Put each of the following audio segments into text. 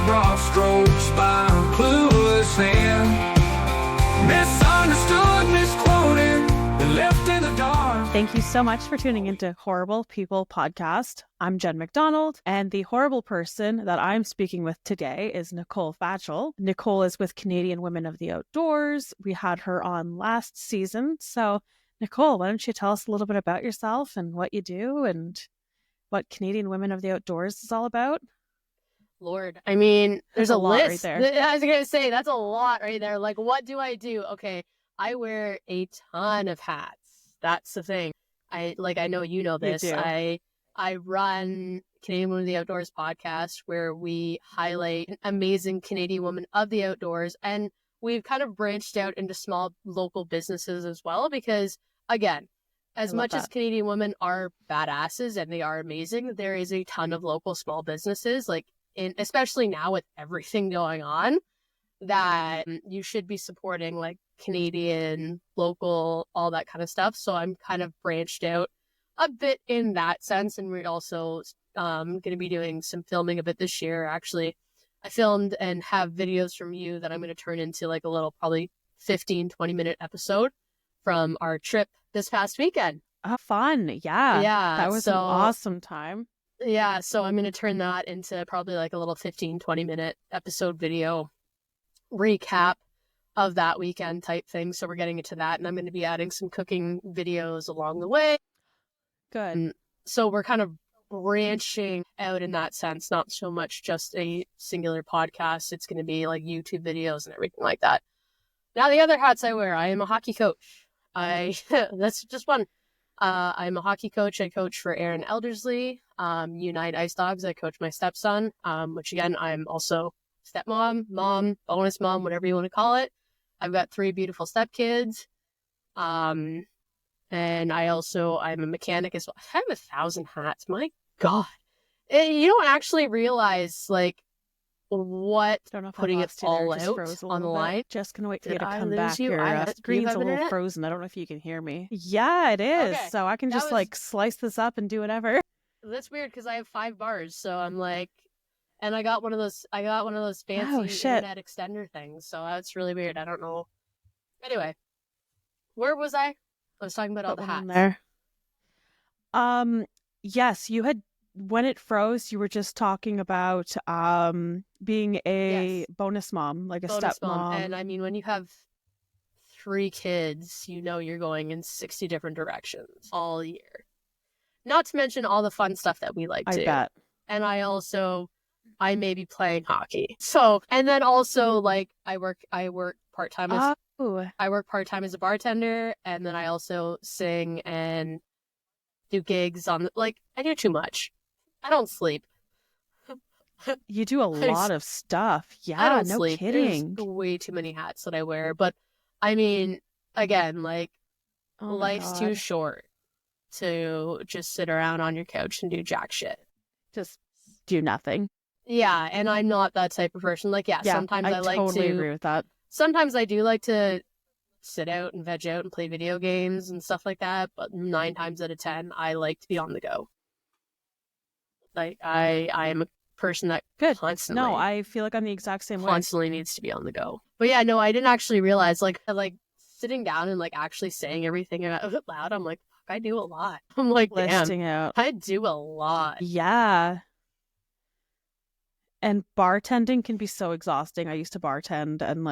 broad strokes by a clueless hand. Misunderstood, misquoted, and left in the dark. Thank you so much for tuning into Horrible People Podcast. I'm Jenn McDonald, and the horrible person that I'm speaking with today is Nicole Vachal. Nicole is with Canadian Women of the Outdoors. We had her on last season. So, Nicole, why don't you tell us a little bit about yourself and what you do and what Canadian Women of the Outdoors is all about? Lord, I mean, there's a lot list. right there. I was going to say, that's a lot right there. Like, what do I do? Okay, I wear a ton of hats. That's the thing. I know you know this. You do. I run Canadian Women of the Outdoors podcast, where we highlight an amazing Canadian woman of the outdoors. And we've kind of branched out into small local businesses as well, because, again, as much as Canadian women are badasses and they are amazing, there is a ton of local small businesses, like, especially now with everything going on, that you should be supporting, like Canadian, local, all that kind of stuff. So I'm kind of branched out a bit in that sense. And we're also going to be doing some filming a bit this year. Actually, I filmed and have videos from you that I'm going to turn into like a little probably 15-20-minute episode from our trip this past weekend. Oh, fun. Yeah. That was an awesome time. Yeah, so I'm going to turn that into probably like a little 15-20-minute episode video recap of that weekend type thing. So we're getting into that, and I'm going to be adding some cooking videos along the way. Good. And so we're kind of branching out in that sense, not so much just a singular podcast. It's going to be like YouTube videos and everything like that. Now, the other hats I wear, I am a hockey coach. That's just one. I'm a hockey coach. I coach for Aaron Eldersley, Unite Ice Dogs. I coach my stepson, which again, I'm also stepmom, mom, bonus mom, whatever you want to call it. I've got 3 beautiful stepkids. And I'm a mechanic as well. I have 1,000 hats. My God. You don't actually realize like what putting it all out on the line. Just gonna wait for you to come back. You? Your screen's a little frozen. I don't know if you can hear me. Yeah, it is. Okay. So I can just like slice this up and do whatever. That's weird because I have 5 bars. So I'm like, and I got one of those fancy internet extender things. So that's really weird. I don't know. Anyway, where was I? I was talking about all the hats. There. Yes, you had. When it froze, you were just talking about being a bonus mom, like a stepmom. And I mean, when you have 3 kids, you know you're going in 60 different directions all year. Not to mention all the fun stuff that we like to. I bet. And I may be playing hockey. So, and then also like I work part-time I work part-time as a bartender, and then I also sing and do gigs on I do too much. I don't sleep. You do a lot of stuff. Yeah, I don't no sleep. kidding. There's way too many hats that I wear. But I mean, again, life's too short to just sit around on your couch and do jack shit. Just do nothing. Yeah, and I'm not that type of person. Sometimes I like totally agree with that. Sometimes I do like to sit out and veg out and play video games and stuff like that. But 9 times out of 10, I like to be on the go. Like I am a person that constantly. No, I feel like I'm the exact same way. Constantly needs to be on the go. But yeah, no, I didn't actually realize like sitting down and actually saying everything out loud. I'm like, fuck, I do a lot. I'm like, listing damn, out. I do a lot. Yeah. And bartending can be so exhausting. I used to bartend, and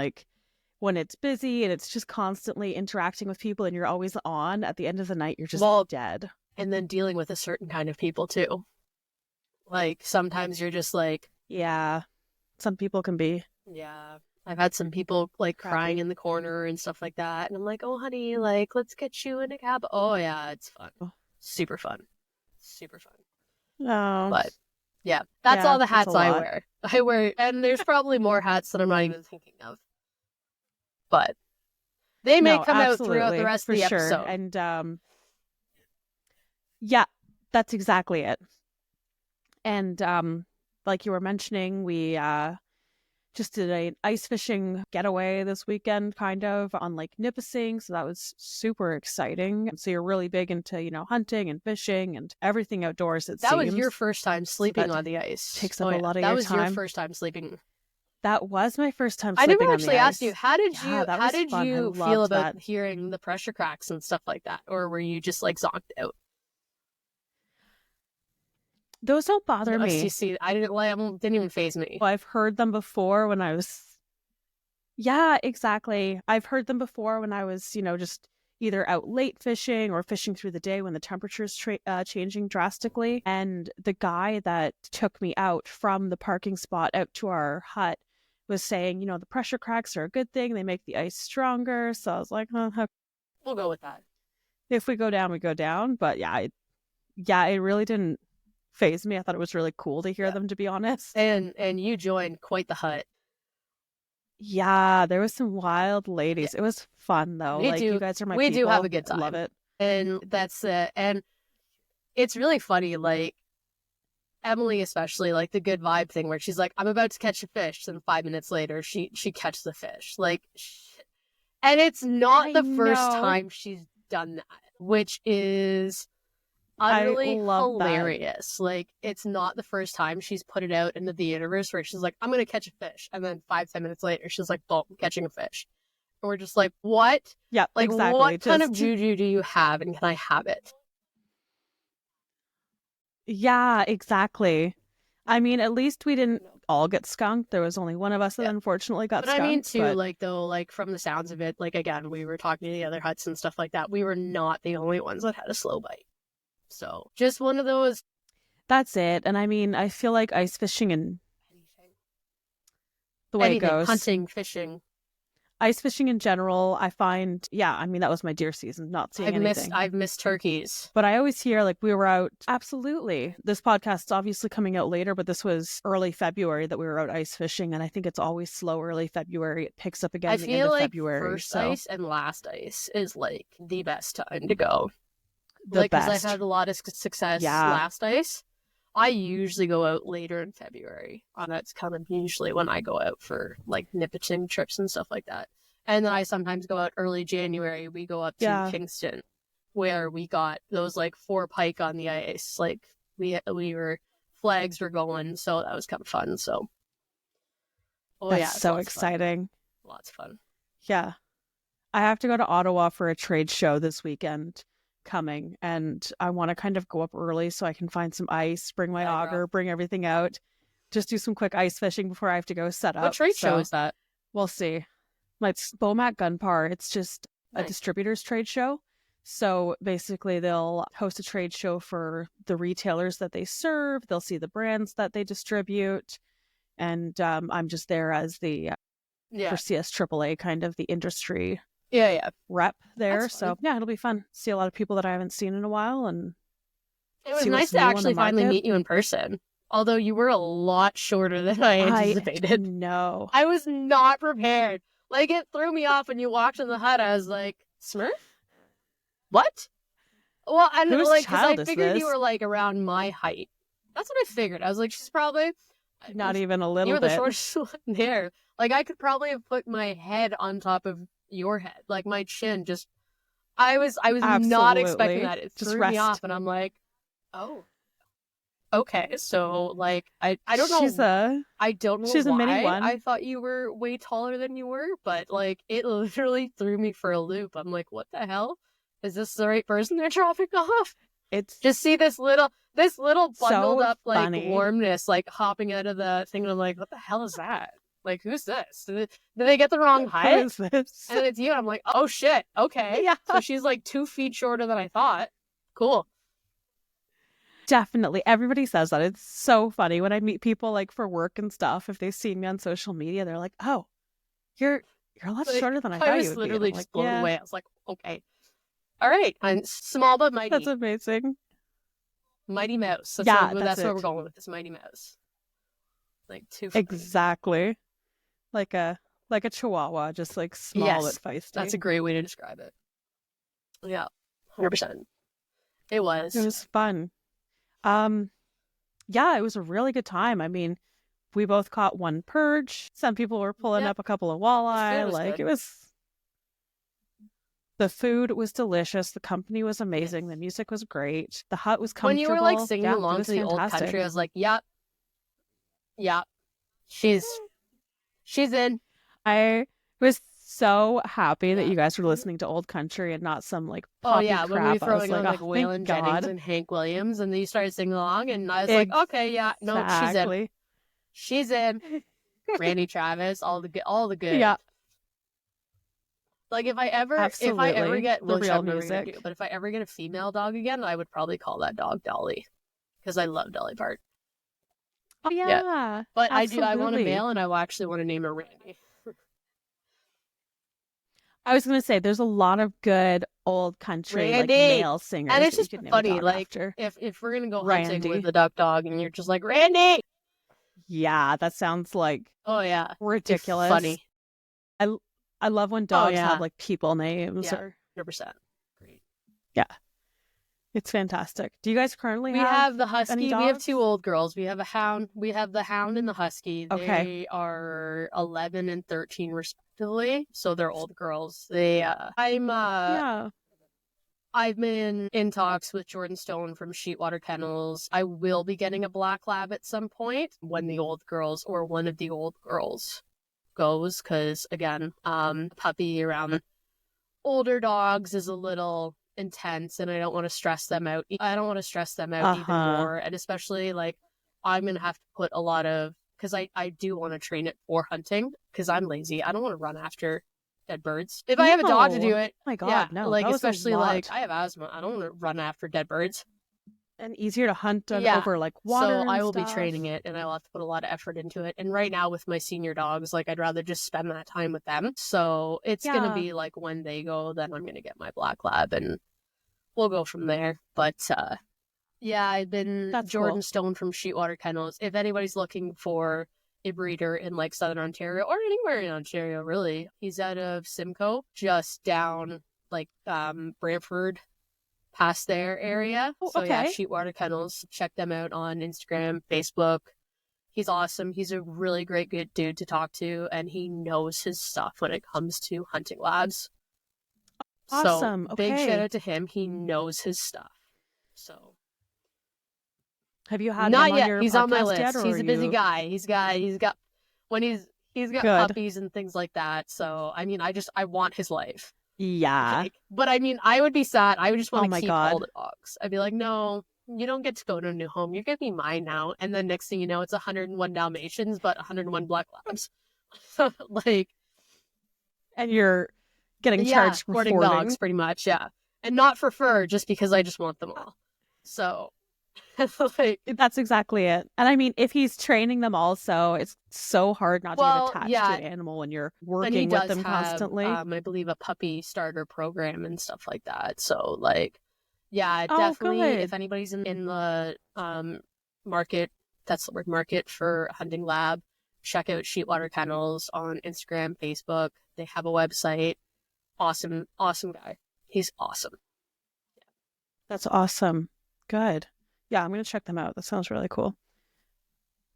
when it's busy and it's just constantly interacting with people and you're always on, at the end of the night, you're just dead. And then dealing with a certain kind of people too. Sometimes you're just yeah, some people can be. Yeah. I've had some people crying in the corner and stuff like that. And I'm like, oh, honey, let's get you in a cab. Oh, yeah, it's fun. Super fun. Super fun. No. But yeah, that's all the hats I wear. And there's probably more hats that I'm not even thinking of. But they may come out throughout the rest of the episode. And yeah, that's exactly it. And like you were mentioning, we just did an ice fishing getaway this weekend, kind of on Lake Nipissing. So that was super exciting. So you're really big into, hunting and fishing and everything outdoors, it That seems. was your first time sleeping on the ice. Takes up a lot of your time. That was your first time sleeping. That was my first time I sleeping never on the actually ice. asked you, how did you feel about that. hearing the pressure cracks and stuff like that? Or were you just like zonked out? Those don't bother me. See, didn't even faze me. Well, I've heard them before when I was... Yeah, exactly. I've heard them before when I was, just either out late fishing or fishing through the day when the temperature's changing drastically. And the guy that took me out from the parking spot out to our hut was saying, the pressure cracks are a good thing. They make the ice stronger. So I was like, we'll go with that. If we go down, we go down. But it really didn't faze me. I thought it was really cool to hear them, to be honest. And you joined quite the hut. Yeah, there was some wild ladies. Yeah. It was fun though. You guys are my people. We do have a good time. I love it. And that's it. And it's really funny, like Emily especially, like the good vibe thing where she's like, I'm about to catch a fish, and 5 minutes later she catches the fish. And it's not the first time she's done that, which is utterly hilarious. That. Like, it's not the first time she's put it out into the universe where she's like, I'm gonna catch a fish, and then 5-10 minutes later she's like, boom, catching a fish. And we're just like, what? Yeah, like exactly. What kind of juju do you have, and can I have it? Yeah, exactly. I mean, at least we didn't all get skunked. There was only one of us that unfortunately got skunked. I mean, too, from the sounds of it, again, we were talking to the other huts and stuff like that. We were not the only ones that had a slow bite. So, just one of those. That's it. And I mean, I feel like ice fishing and the way it goes. Hunting, fishing. Ice fishing in general, I find, that was my deer season, not seeing anything. I've missed turkeys. But I always hear, we were out, absolutely. This podcast's obviously coming out later, but this was early February that we were out ice fishing, and I think it's always slow early February. It picks up again at the end of February. First ice and last ice is, the best time to go. The best. Because I've had a lot of success last ice. I usually go out later in February. That's kind of usually when I go out for nipping trips and stuff like that. And then I sometimes go out early January. We go up to Kingston, where we got those 4 pike on the ice. We were flags were going, so that was kind of fun. So, that's so exciting. Lots of fun. Yeah, I have to go to Ottawa for a trade show this weekend coming, and I want to kind of go up early so I can find some ice, bring my auger, bring everything out, just do some quick ice fishing before I have to go set up. What trade show is that? We'll see. It's Beaumac Gunpar. It's just a distributor's trade show. So basically they'll host a trade show for the retailers that they serve. They'll see the brands that they distribute. And I'm just there as the for CSAAA, kind of the industry rep there. So it'll be fun. See a lot of people that I haven't seen in a while, and it was nice to actually finally meet you in person. Although you were a lot shorter than I anticipated. No, I was not prepared. It threw me off when you walked in the hut. I was like, Smurf? What? Well, and because I figured you were around my height. That's what I figured. I was like, she's probably not even a little bit. You were the shortest one there. I could probably have put my head on top of your head, my chin. Just, I was not expecting that. It threw me off, and I'm like, oh. Okay, so I don't know. I don't know she's why a mini one. I thought you were way taller than you were, but it literally threw me for a loop. I'm like, what the hell? Is this the right person they're dropping off? It's just see this little bundled up funny. Warmness hopping out of the thing, and I'm like, what the hell is that? Who's this? Did they get the wrong height? Who is this? And it's you. And I'm like, oh shit. Okay. Yeah. So she's 2 feet shorter than I thought. Cool. Definitely. Everybody says that. It's so funny when I meet people for work and stuff. If they see me on social media, they're like, oh, you're a lot shorter than I thought you would be. I was literally just blown away. I was like, okay. All right. I'm small but mighty. That's amazing. Mighty Mouse. That's what we're going with, this Mighty Mouse. 2 feet. Exactly. Like a chihuahua, just small but feisty. That's a great way to describe it. Yeah. 100%. It was. It was fun. It was a really good time. I mean, We both caught one perch. Some people were pulling up a couple of walleye. Like, it was... The food was delicious. The company was amazing. The music was great. The hut was comfortable. When you were like singing along to the old country, I was like, yep, she's in. I was so happy that you guys were listening to old country and not some like poppy crap. When we were throwing on like oh, Waylon Jennings and Hank Williams, and then you started singing along, and I was like, okay, no, she's in. Randy Travis, all the good. Yeah. Like if I ever get the real music, but if I ever get a female dog again, I would probably call that dog Dolly, because I love Dolly Parton. Oh yeah. But absolutely. I want a male, and I actually want to name her Randy. I was gonna say there's a lot of good old country like male singers, and it's just funny. Like if we're gonna go hunting with the duck dog, and you're just like Randy. Yeah, that sounds like ridiculous. It's funny. I love when dogs have like people names. Yeah, 100%. Great. Yeah. It's fantastic. Do you guys currently have the husky? We have 2 old girls. We have a hound. We have the hound and the husky. Okay. They are 11 and 13 respectively. So they're old girls. I've been in talks with Jordan Stone from Sheetwater Kennels. I will be getting a black lab at some point when the old girls or one of the old girls goes, because again, puppy around older dogs is a little intense, and I don't want to stress them out. Even more, and especially like I'm gonna have to put a lot of, because I do want to train it for hunting, because I'm lazy. I don't want to run after dead birds. If I have a dog to do it, oh my God, no. Like especially like I have asthma. I don't want to run after dead birds. And easier to hunt over like water. So I will be training it, and I will have to put a lot of effort into it. And right now with my senior dogs, like I'd rather just spend that time with them. So it's gonna be like when they go, then I'm gonna get my black lab, and we'll go from there. But I've been Jordan Stone from Sheetwater Kennels. If anybody's looking for a breeder in like Southern Ontario or anywhere in Ontario, really, he's out of Simcoe, just down like Brantford. Past their area. Sheetwater Kennels. Check them out on Instagram, Facebook. He's awesome. He's a really great, good dude to talk to, and he knows his stuff when it comes to hunting labs. Awesome. So, big shout out to him. He knows his stuff. So, have you had not him yet? On your he's on my list. He's a busy you... guy. He's got puppies and things like that. So, I mean, I want his life. Yeah. Like, but I mean, I would be sad. I would just want to keep all the dogs. I'd be like, no, you don't get to go to a new home. You're going to be mine now. And then next thing you know, it's 101 Dalmatians, but 101 Black Labs. Like, and you're getting charged for boarding dogs, pretty much. Yeah. And not for fur, just because I just want them all. So, like, that's exactly it. And I mean, if he's training them also, it's so hard not to get attached to an animal when you're working with them constantly. I believe a puppy starter program and stuff like that. So like, definitely. Good. If anybody's in the market, that's the word, market for a hunting lab, check out Sheetwater Kennels on Instagram, Facebook. They have a website. Awesome guy. He's awesome. That's awesome. Good. Yeah, I'm going to check them out. That sounds really cool.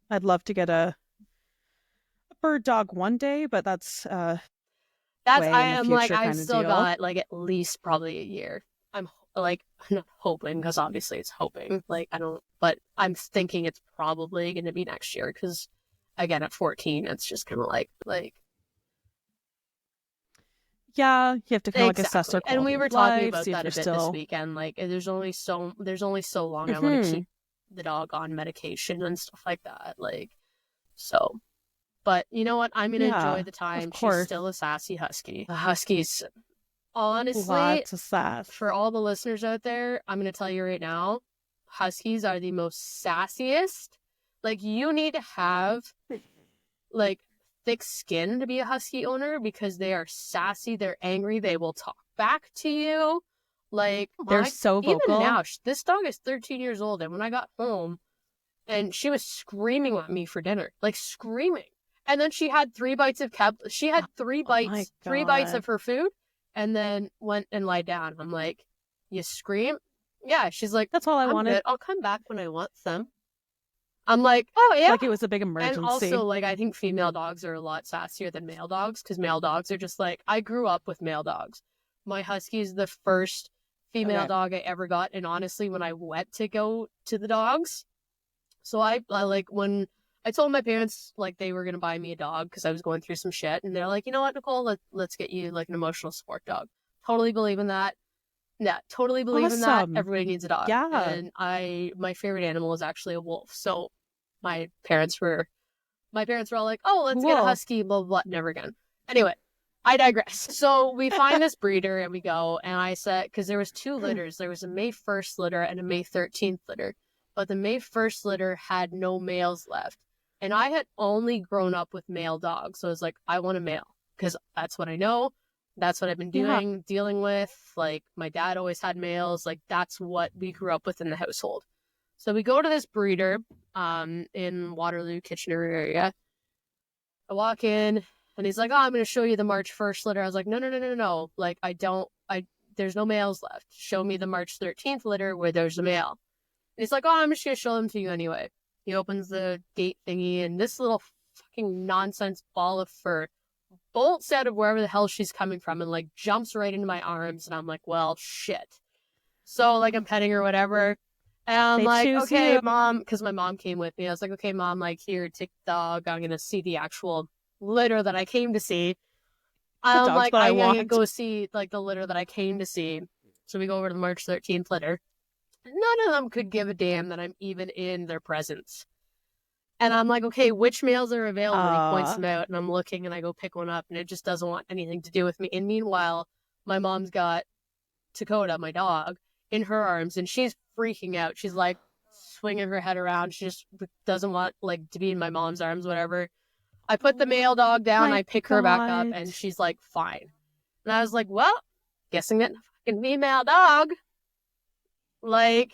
I'd love to get a bird dog one day, but that's I am like, I've still got like at least probably a year. I'm like, I'm not hoping, because obviously it's hoping. Like, but I'm thinking it's probably going to be next year, because again, at 14, it's just kind of like. Yeah, you have to kind of like assess their quality. And we were talking about that a bit this weekend. Like, there's only so long I want to keep the dog on medication and stuff like that. Like, so, but you know what? I'm gonna enjoy the time. She's still a sassy husky. The huskies, honestly, lots of sass. For all the listeners out there, I'm gonna tell you right now, huskies are the most sassiest. Like, you need to have like thick skin to be a husky owner, because they are sassy, they're angry, they will talk back to you. Like, they're so vocal. Even now, this dog is 13 years old, and when I got home, and she was screaming at me for dinner, like screaming. And then she had 3 bites of she had 3 bites, 3 bites of her food, and then went and lied down. I'm like, you scream? Yeah. She's like, that's all I wanted. Good. I'll come back when I want some. I'm like, oh yeah. Like it was a big emergency. And also, like, I think female dogs are a lot sassier than male dogs, because male dogs are just like, I grew up with male dogs. My husky is the first female dog I ever got, and honestly, when I went to go to the dogs, so I like, when I told my parents, like, they were going to buy me a dog because I was going through some shit, and they're like, you know what, Nicole, let's get you, like, an emotional support dog. Totally believe in that. Yeah, totally believe in that. Everybody needs a dog. Yeah. And my favorite animal is actually a wolf. So my parents were all like, oh, let's get a husky, blah, blah, blah. Never again. Anyway, I digress. So we find this breeder and we go, and I said, because there was 2 litters. There was a May 1st litter and a May 13th litter. But the May 1st litter had no males left. And I had only grown up with male dogs. So I was like, I want a male, because that's what I know. That's what I've been dealing with. Like, my dad always had males. Like, that's what we grew up with in the household. So we go to this breeder in Waterloo, Kitchener area. I walk in, and he's like, oh, I'm going to show you the March 1st litter. I was like, no. Like, there's no males left. Show me the March 13th litter where there's a male. And he's like, oh, I'm just going to show them to you anyway. He opens the gate thingy, and this little fucking nonsense ball of fur bolts out of wherever the hell she's coming from and, like, jumps right into my arms. And I'm like, well, shit. So, like, I'm petting her, whatever. And I'm like, okay, Mom, because my mom came with me. I was like, okay, Mom, like, here, take the dog. I'm going to see the actual litter that I came to see. I'm like, I'm going to go see, like, the litter that I came to see. So we go over to the March 13th litter. None of them could give a damn that I'm even in their presence. And I'm like, okay, which males are available? And he points them out, and I'm looking, and I go pick one up, and it just doesn't want anything to do with me. And meanwhile, my mom's got Dakota, my dog, in her arms, and she's freaking out. She's, like, swinging her head around. She just doesn't want, like, to be in my mom's arms, whatever. I put the male dog down, I pick her back up, and she's like, fine. And I was like, well, guessing that fucking female dog. Like,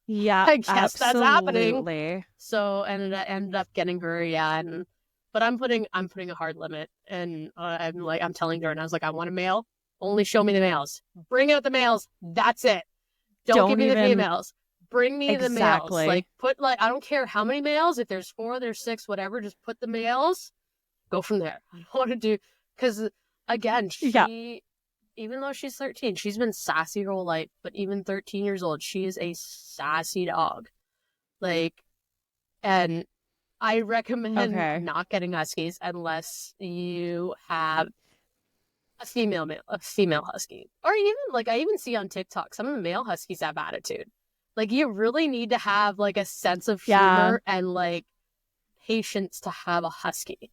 yeah, I guess absolutely. that's happening. So ended up getting her, but I'm putting a hard limit, and I'm telling her, and I was like, I want a male. Only show me the males. Bring out the males. That's it. Don't give me the females. Bring me the males. Like, I don't care how many males. If there's 4, there's 6, whatever. Just put the males. Go from there. I don't want to do, because again, even though she's 13, she's been sassy her whole life. But even 13 years old, she is a sassy dog. Like, and I recommend not getting huskies unless you have a female husky. Or even, like, I even see on TikTok, some of the male huskies have attitude. Like, you really need to have, like, a sense of humor and, like, patience to have a husky.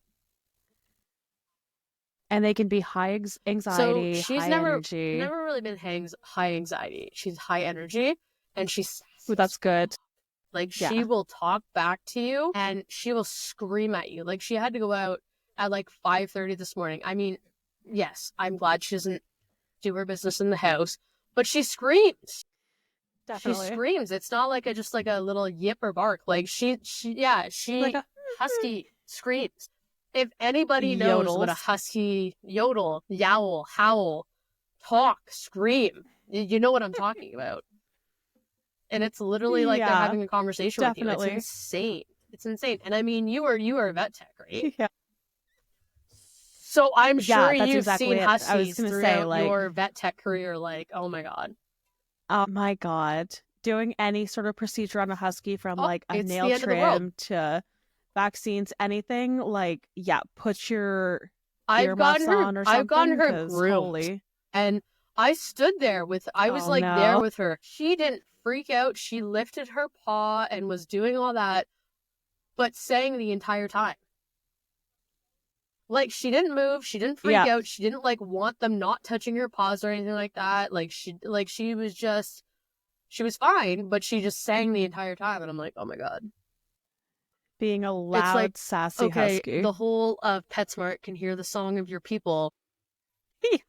And they can be high anxiety, so she's high energy. Never really been high anxiety. She's high energy, and she's... Ooh, that's good. Like, she will talk back to you, and she will scream at you. Like, she had to go out at, like, 5:30 this morning. I mean, yes, I'm glad she doesn't do her business in the house, but she screams. Definitely. She screams. It's not like just like a little yip or bark. Like, she like husky screams. If anybody knows what a husky yowl, howl, talk, scream, you know what I'm talking about. And it's literally like they're having a conversation with you. It's insane. It's insane. And I mean, you are a vet tech, right? Yeah. So I'm sure you've seen huskies throughout your vet tech career. Like, oh my god. Oh my god. Doing any sort of procedure on a husky, from like a nail trim to vaccines, anything, like, put your earmuffs on or something. I've gotten her groomed, and I stood there with, I was there with her. She didn't freak out. She lifted her paw and was doing all that, but sang the entire time. Like, she didn't move. She didn't freak out. She didn't, like, want them not touching her paws or anything like that. Like, she was fine, but she just sang the entire time. And I'm like, oh my god. Being a loud, sassy husky. The whole of PetSmart can hear the song of your people. And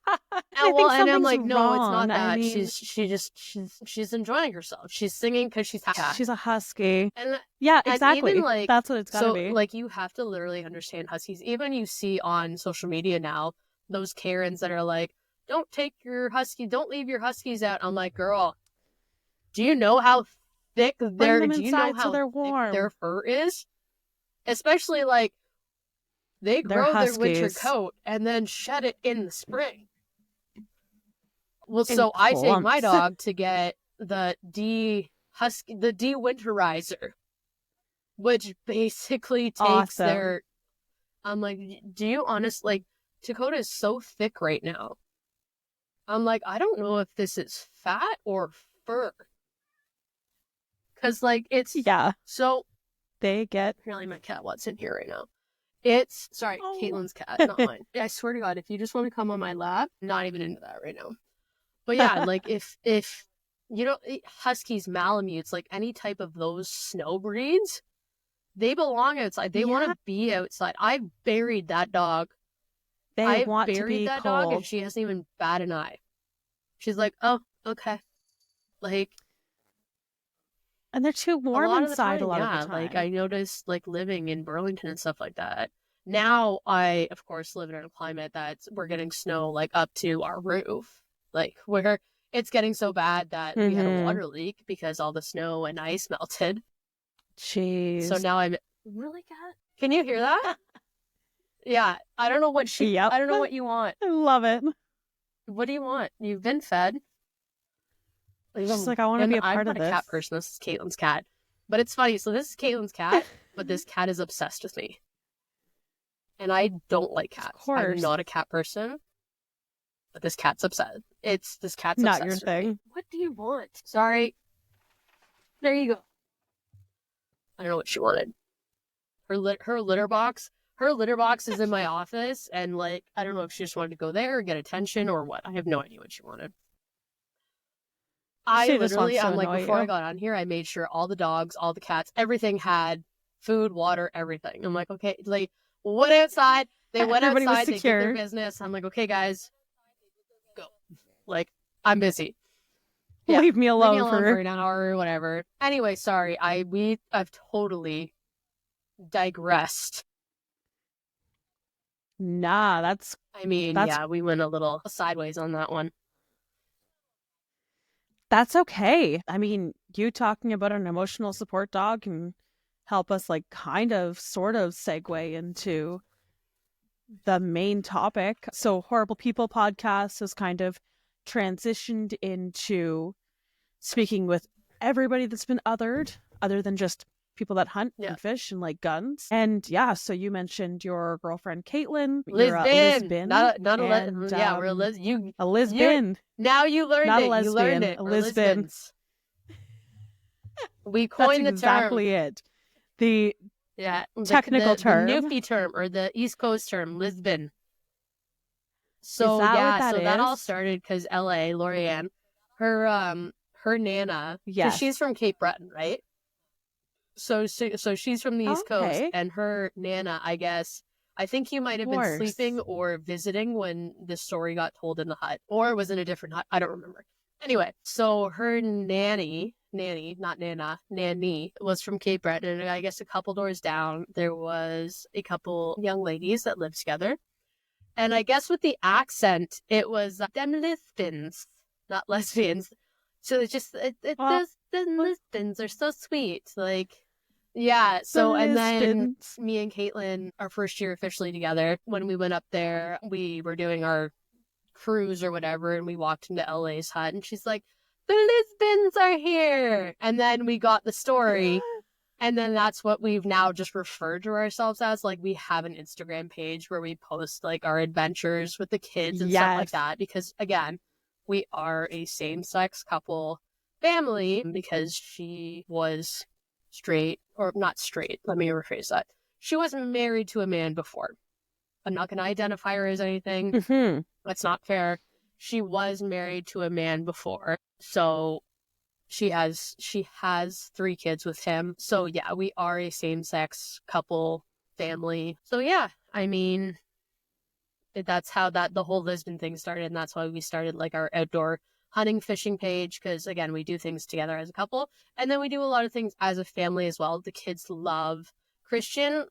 I'm like, no, it's not that. I mean, she's enjoying herself. She's singing because she's happy. She's a husky. And exactly. And even, that's what it's gotta be. Like, you have to literally understand huskies. Even you see on social media now, those Karens that are like, don't leave your huskies out. I'm like, girl, do you know how thick their, them do you know inside so how they're thick warm. their fur is? Especially like they They're grow their winter Huskies. coat and then shed it in the spring. Well, In so I take my clumps. dog to get the de-winterizer, which basically takes Awesome. their, I'm like, do you honestly, like, Dakota is so thick right now. I'm like, I don't know if this is fat or fur. Because, like, it's, Yeah, so, they get. apparently my cat wants in here right now. It's, sorry, Oh. Caitlin's cat, not mine. I swear to God, if you just want to come on my lap, not even into that right now. But yeah, like, if you don't, Huskies, Malamutes, like, any type of those snow breeds, they belong outside. They want Yeah. to be outside. I buried that dog. They I want to buried be that cold. dog, and she hasn't even batted an eye. She's like, oh, okay. Like, And they're too warm a lot inside of the time, a lot yeah. of the time. Like, I noticed, like, living in Burlington and stuff like that. Now, I, of course, live in a climate that's, we're getting snow, like, up to our roof. Like, where it's getting so bad that we had a water leak because all the snow and ice melted. Jeez. So now I'm, really, cat? Can you hear that? Yeah, I don't know what Yep. I don't know what you want. I love it. What do you want? You've been fed. She's like, I want to be a part I'm of not this. a cat person. This is Caitlin's cat. But it's funny. So this is Caitlin's cat, but this cat is obsessed with me. And I don't like cats. Of course. I'm not a cat person. But this cat's upset. This cat's Not obsessed your with me. thing. What do you want? Sorry. There you go. I don't know what she wanted. Her litter box. Her litter box is in my office, and, like, I don't know if she just wanted to go there or get attention or what. I have no idea what she wanted. She just wants to I'm like, annoy before you. I got on here, I made sure all the dogs, all the cats, everything had food, water, everything. I'm like, okay, like, went outside. They went Everybody was outside. They did secure. their business. I'm like, okay, guys, go. Like, I'm busy. Yeah, Leave me alone, for an hour or whatever. Anyway, sorry. I've totally digressed. Nah, that's Yeah, we went a little sideways on that one. That's okay. I mean, you talking about an emotional support dog can help us, like, kind of sort of segue into the main topic. So Horrible People podcast has kind of transitioned into speaking with everybody that's been other than just people that hunt and fish and like guns. And yeah, so you mentioned your girlfriend Caitlin. You're a Lisbon. Not a and, yeah, we're a Lisbon. A Lisbon. Now you learned Not it. a lesbian, you learned it. a We're Lisbon. Lisbons. We coined That's exactly it. The technical term. the Newfie term, or the East Coast term, Lisbon. So that yeah, what that so that all is? started because L.A. Lorianne, her nana, Yes. she's from Cape Breton, right? So she's from the East Coast, and her nana, I think you might have been sleeping or visiting when this story got told in the hut, or it was in a different hut. I don't remember. Anyway, so her nanny, not nana, nanny, was from Cape Breton, and I guess a couple doors down, there was a couple young ladies that lived together. And I guess with the accent, it was them Lisbons, not lesbians. So it's just, the Lisbons are so sweet. Like, yeah. So, and then me and Caitlin, our first year officially together, when we went up there, we were doing our cruise or whatever, and we walked into LA's hut, and she's like, the Lisbons are here. And then we got the story. And then that's what we've now just referred to ourselves as. Like, we have an Instagram page where we post, like, our adventures with the kids and stuff like that. Because, again, we are a same-sex couple family, because she was straight, or not straight, let me rephrase that. She was married to a man before. I'm not going to identify her as anything. Mm-hmm. That's not fair. She was married to a man before. So she has 3 kids with him. So yeah, we are a same-sex couple family. So yeah, I mean, that's how the whole Lisbon thing started, and that's why we started, like, our outdoor hunting fishing page, because again, we do things together as a couple, and then we do a lot of things as a family as well. The kids love Christian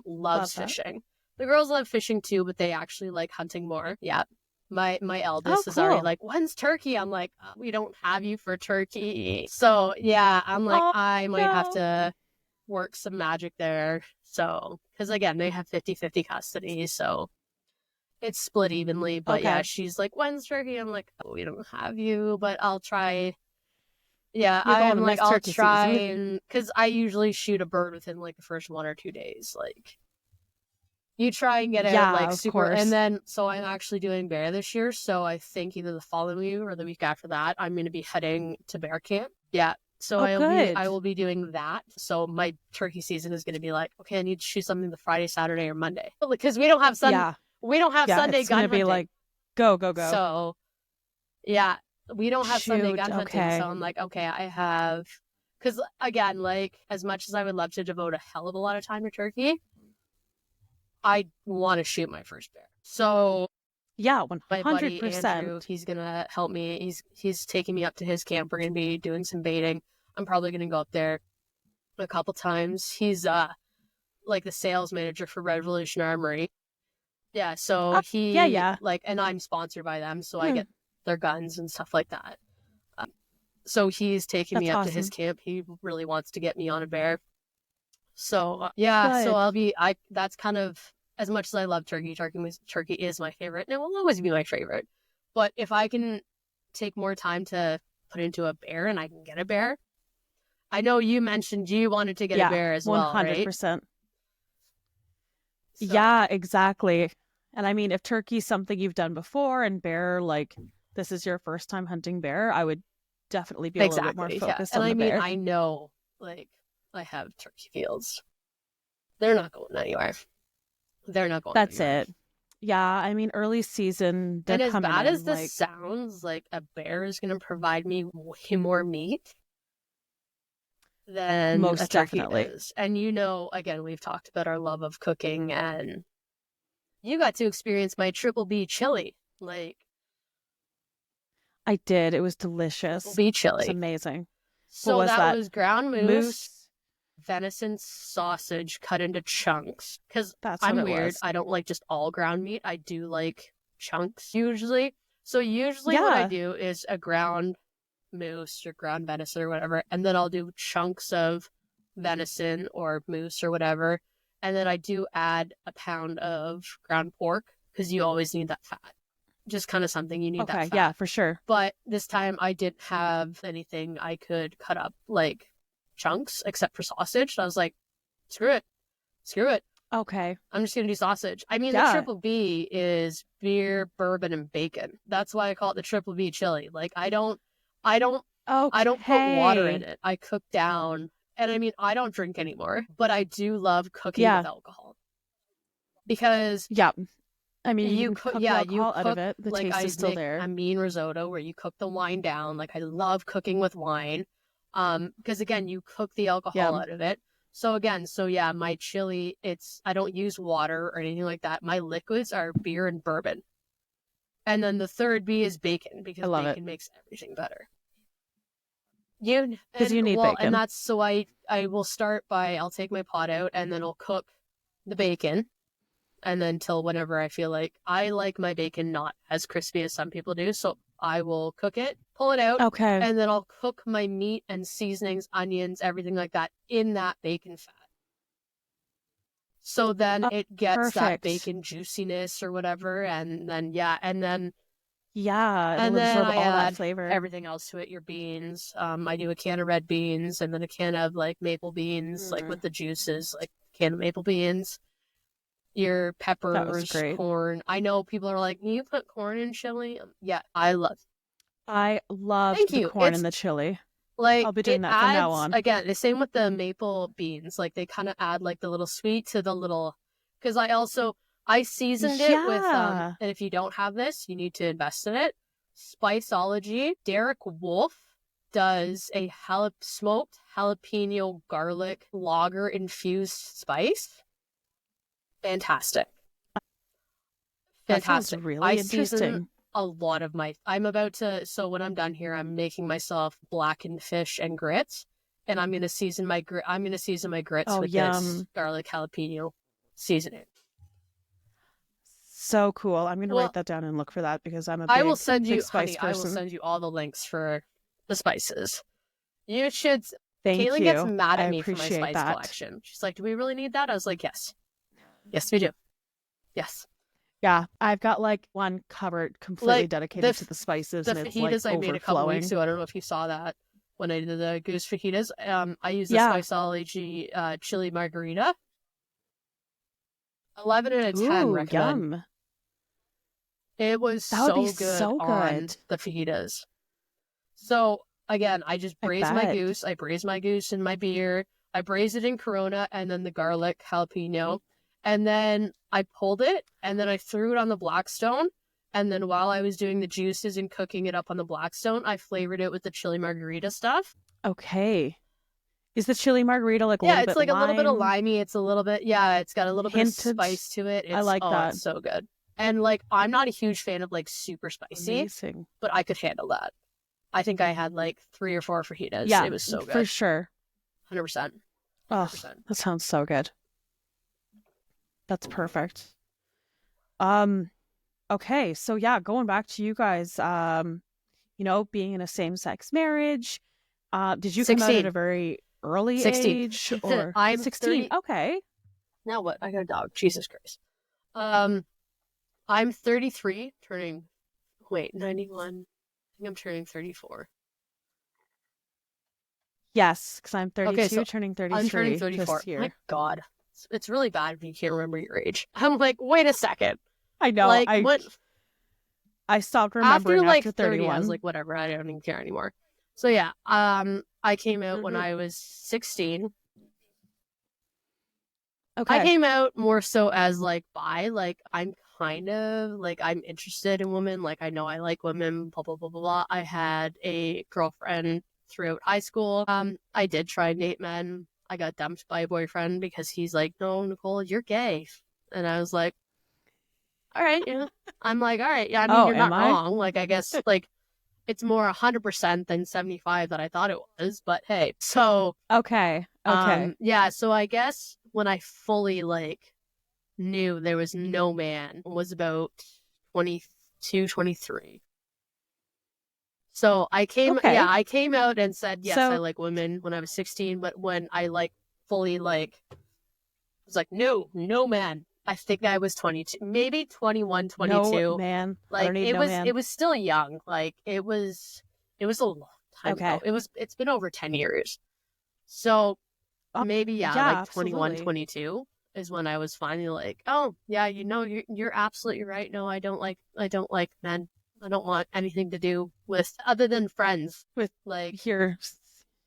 loves fishing. The girls love fishing too, but they actually like hunting more. Yeah. My eldest Oh, is already cool. like, when's turkey? I'm like, we don't have you for turkey. So yeah, I'm like, Oh, I might have no. to work some magic there. So, because again, they have 50-50 custody. So it's split evenly. But yeah, Okay. she's like, when's turkey? I'm like, oh, we don't have you, but I'll try. Yeah, You're going I'm to like, miss I'll turkey try. season. And because I usually shoot a bird within like the first 1 or 2 days. Like, you try and get out Yeah, like of super, course. and then so I'm actually doing bear this year. So I think either the following week or the week after that, I'm going to be heading to bear camp. Yeah, so Oh, good. I will be doing that. So my turkey season is going to be like, okay, I need to shoot something the Friday, Saturday, or Monday because we don't have Yeah. Sunday It's gun going to be hunting. like, go, go, go. So yeah, we don't have Sunday Shoot, gun hunting. okay. So I'm like, okay, I have, because again, like as much as I would love to devote a hell of a lot of time to turkey, I want to shoot my first bear. So Yeah, my buddy 100%. Andrew, he's gonna help me. He's taking me up to his camp. We're gonna be doing some baiting. I'm probably gonna go up there a couple times. He's like the sales manager for Revolution Armory. Yeah, so Oh, he yeah. like, and I'm sponsored by them, so I Hmm. get their guns and stuff like that. So he's taking That's me up to his awesome. camp. He really wants to get me on a bear. So yeah, so Good. that's kind of, as much as I love turkey, turkey is my favorite, and it will always be my favorite. But if I can take more time to put into a bear and I can get a bear, I know you mentioned you wanted to get a Yeah, bear as well, right? 100%. So, Yeah, exactly. And I mean, if turkey's something you've done before and bear, like this is your first time hunting bear, I would definitely be a little bit more exactly, yeah. focused And on I the mean, bear. I know, like, I have turkey fields. They're not going anywhere. They're not going That's anywhere. it. Yeah, I mean, early season, they're And as coming bad as in this like, sounds, like a bear is going to provide me way more meat than a most turkey definitely. is. And you know, again, we've talked about our love of cooking, and you got to experience my triple B chili. Like, I did. It was triple delicious. B It was chili. amazing. What So was that that? was ground moose, Moose? venison sausage cut into chunks. Because That's what I'm it weird. was. I don't like just all ground meat. I do like chunks usually. So usually what I Yeah. do is a ground moose or ground venison or whatever, and then I'll do chunks of venison or moose or whatever, and then I do add a pound of ground pork because you always need that fat. Just kind of something, you need that Okay. fat. Yeah, for sure. But this time I didn't have anything I could cut up like chunks except for sausage. So I was like, screw it. Okay. I'm just gonna do sausage. I mean, the Yeah. triple B is beer, bourbon, and bacon. That's why I call it the triple B chili. Like I don't put water in Okay. it. I cook down, and I mean, I don't drink anymore, but I do love cooking Yeah. with alcohol because Yeah. I mean, you you can cook. cook the Yeah, you alcohol out of cook. it. The Like taste I is still make there. a mean risotto where you cook the wine down. Like I love cooking with wine, because again, you cook the Yeah. alcohol out of it. So again, so yeah, my chili, I don't use water or anything like that. My liquids are beer and bourbon. And then the third B is bacon I because love it. bacon makes everything better. Because you need And bacon. that's, so I will start by, I'll take my pot out and then I'll cook the bacon, and then till whenever I feel like, I like my bacon not as crispy as some people do, so I will cook it, pull it out, Okay. and then I'll cook my meat and seasonings, onions, everything like that in that bacon fat. So then it gets that Perfect. bacon juiciness or whatever, and then Yeah. It'll and then absorb I all that add flavor. everything else to it. Your beans. I do a can of red beans and then a can of like maple beans, like with the juices, like can of maple beans. Your peppers, great. corn. I know people are like, you put corn in chili? Yeah, I love. I love Thank the you. corn It's and the chili. like I'll be it doing that from now adds, on. again, the same with the maple beans. Like they kind of add like the little sweet to the little, because I seasoned it with Yeah. and if you don't have this, you need to invest in it. Spiceology. Derek Wolf does a smoked jalapeno garlic lager infused spice. Fantastic. That sounds Fantastic. really I season interesting. a lot of so when I'm done here, I'm making myself blackened fish and grits, and I'm going to season my grits Oh, with yum. this garlic jalapeno seasoning. So cool. I'm going to Well, write that down and look for that because I'm a I will big, send you, big spice honey, I will person. send you all the links for the spices. You should. Thank Caitlin you. gets mad I at me for my appreciate spice that. collection. She's like, "Do we really need that?" I was like, "Yes, yes, we do. Yes." Yeah, I've got like one cupboard completely dedicated to the spices, The and it's like fajitas I made a couple overflowing. weeks ago. I don't know if you saw that when I did the goose fajitas. I used the Yeah. Spiceology chili margarita. 11 out of 10 Ooh, recommend. yum. It was That would be so good so on good. the fajitas. So again, I just I braise my bet. goose. I braise my goose in my beer. I braise it in Corona, and then the garlic jalapeno, and then I pulled it, and then I threw it on the Blackstone. And then while I was doing the juices and cooking it up on the Blackstone, I flavored it with the chili margarita stuff. Okay. Is the chili margarita like a Yeah, little it's bit like a little bit of lime? limey. It's a little bit, yeah, it's got a little bit of Hinted? spice to it. I like that. It's so good. And like, I'm not a huge fan of like super spicy, Amazing. but I could handle that. I think I had like 3 or 4 fajitas. Yeah, It was so good. for sure. 100%. Oh, 100%. that sounds so good. That's perfect. Okay, so yeah, going back to you guys, being in a same-sex marriage, did you come out 16. at a very early 16. age or I'm 16? 30. Okay. Now what? I got a dog. Jesus Christ. I'm 33, turning, 91. I think I'm turning 34. Yes, because I'm 32, Okay, so turning 33 I'm turning 34. this year. My God. It's really bad if you can't remember your age. I'm like, wait a second. I know. Like, I stopped remembering after 30, 31. I was like, whatever, I don't even care anymore. So yeah, I came out when Mhm. I was 16. Okay. I came out more so as like bi, like I'm kind of like I'm interested in women, like I know I like women, blah blah blah blah blah. I had a girlfriend throughout high school. I did try and date men. I got dumped by a boyfriend because he's like, "No, Nicole, you're gay," and I was like, "All right, yeah." I'm like, "All right, yeah." I mean, Oh, you're am not I? wrong. Like, I guess like it's more 100% than 75 that I thought it was, but hey, so. Okay. Yeah, so I guess when I fully like knew there was no man was about 22, 23. So I came out and said, yes, I like women when I was 16, but when I like fully like was like, no man. I think I was 22, maybe 21, 22. No, man. Like I don't need it no was man. it was still young. Like it was a long time ago. It's been over 10 years. So maybe like 21, absolutely. 22 is when I was finally like, oh yeah, you're absolutely right. No, I don't like men. I don't want anything to do with other than friends With like here.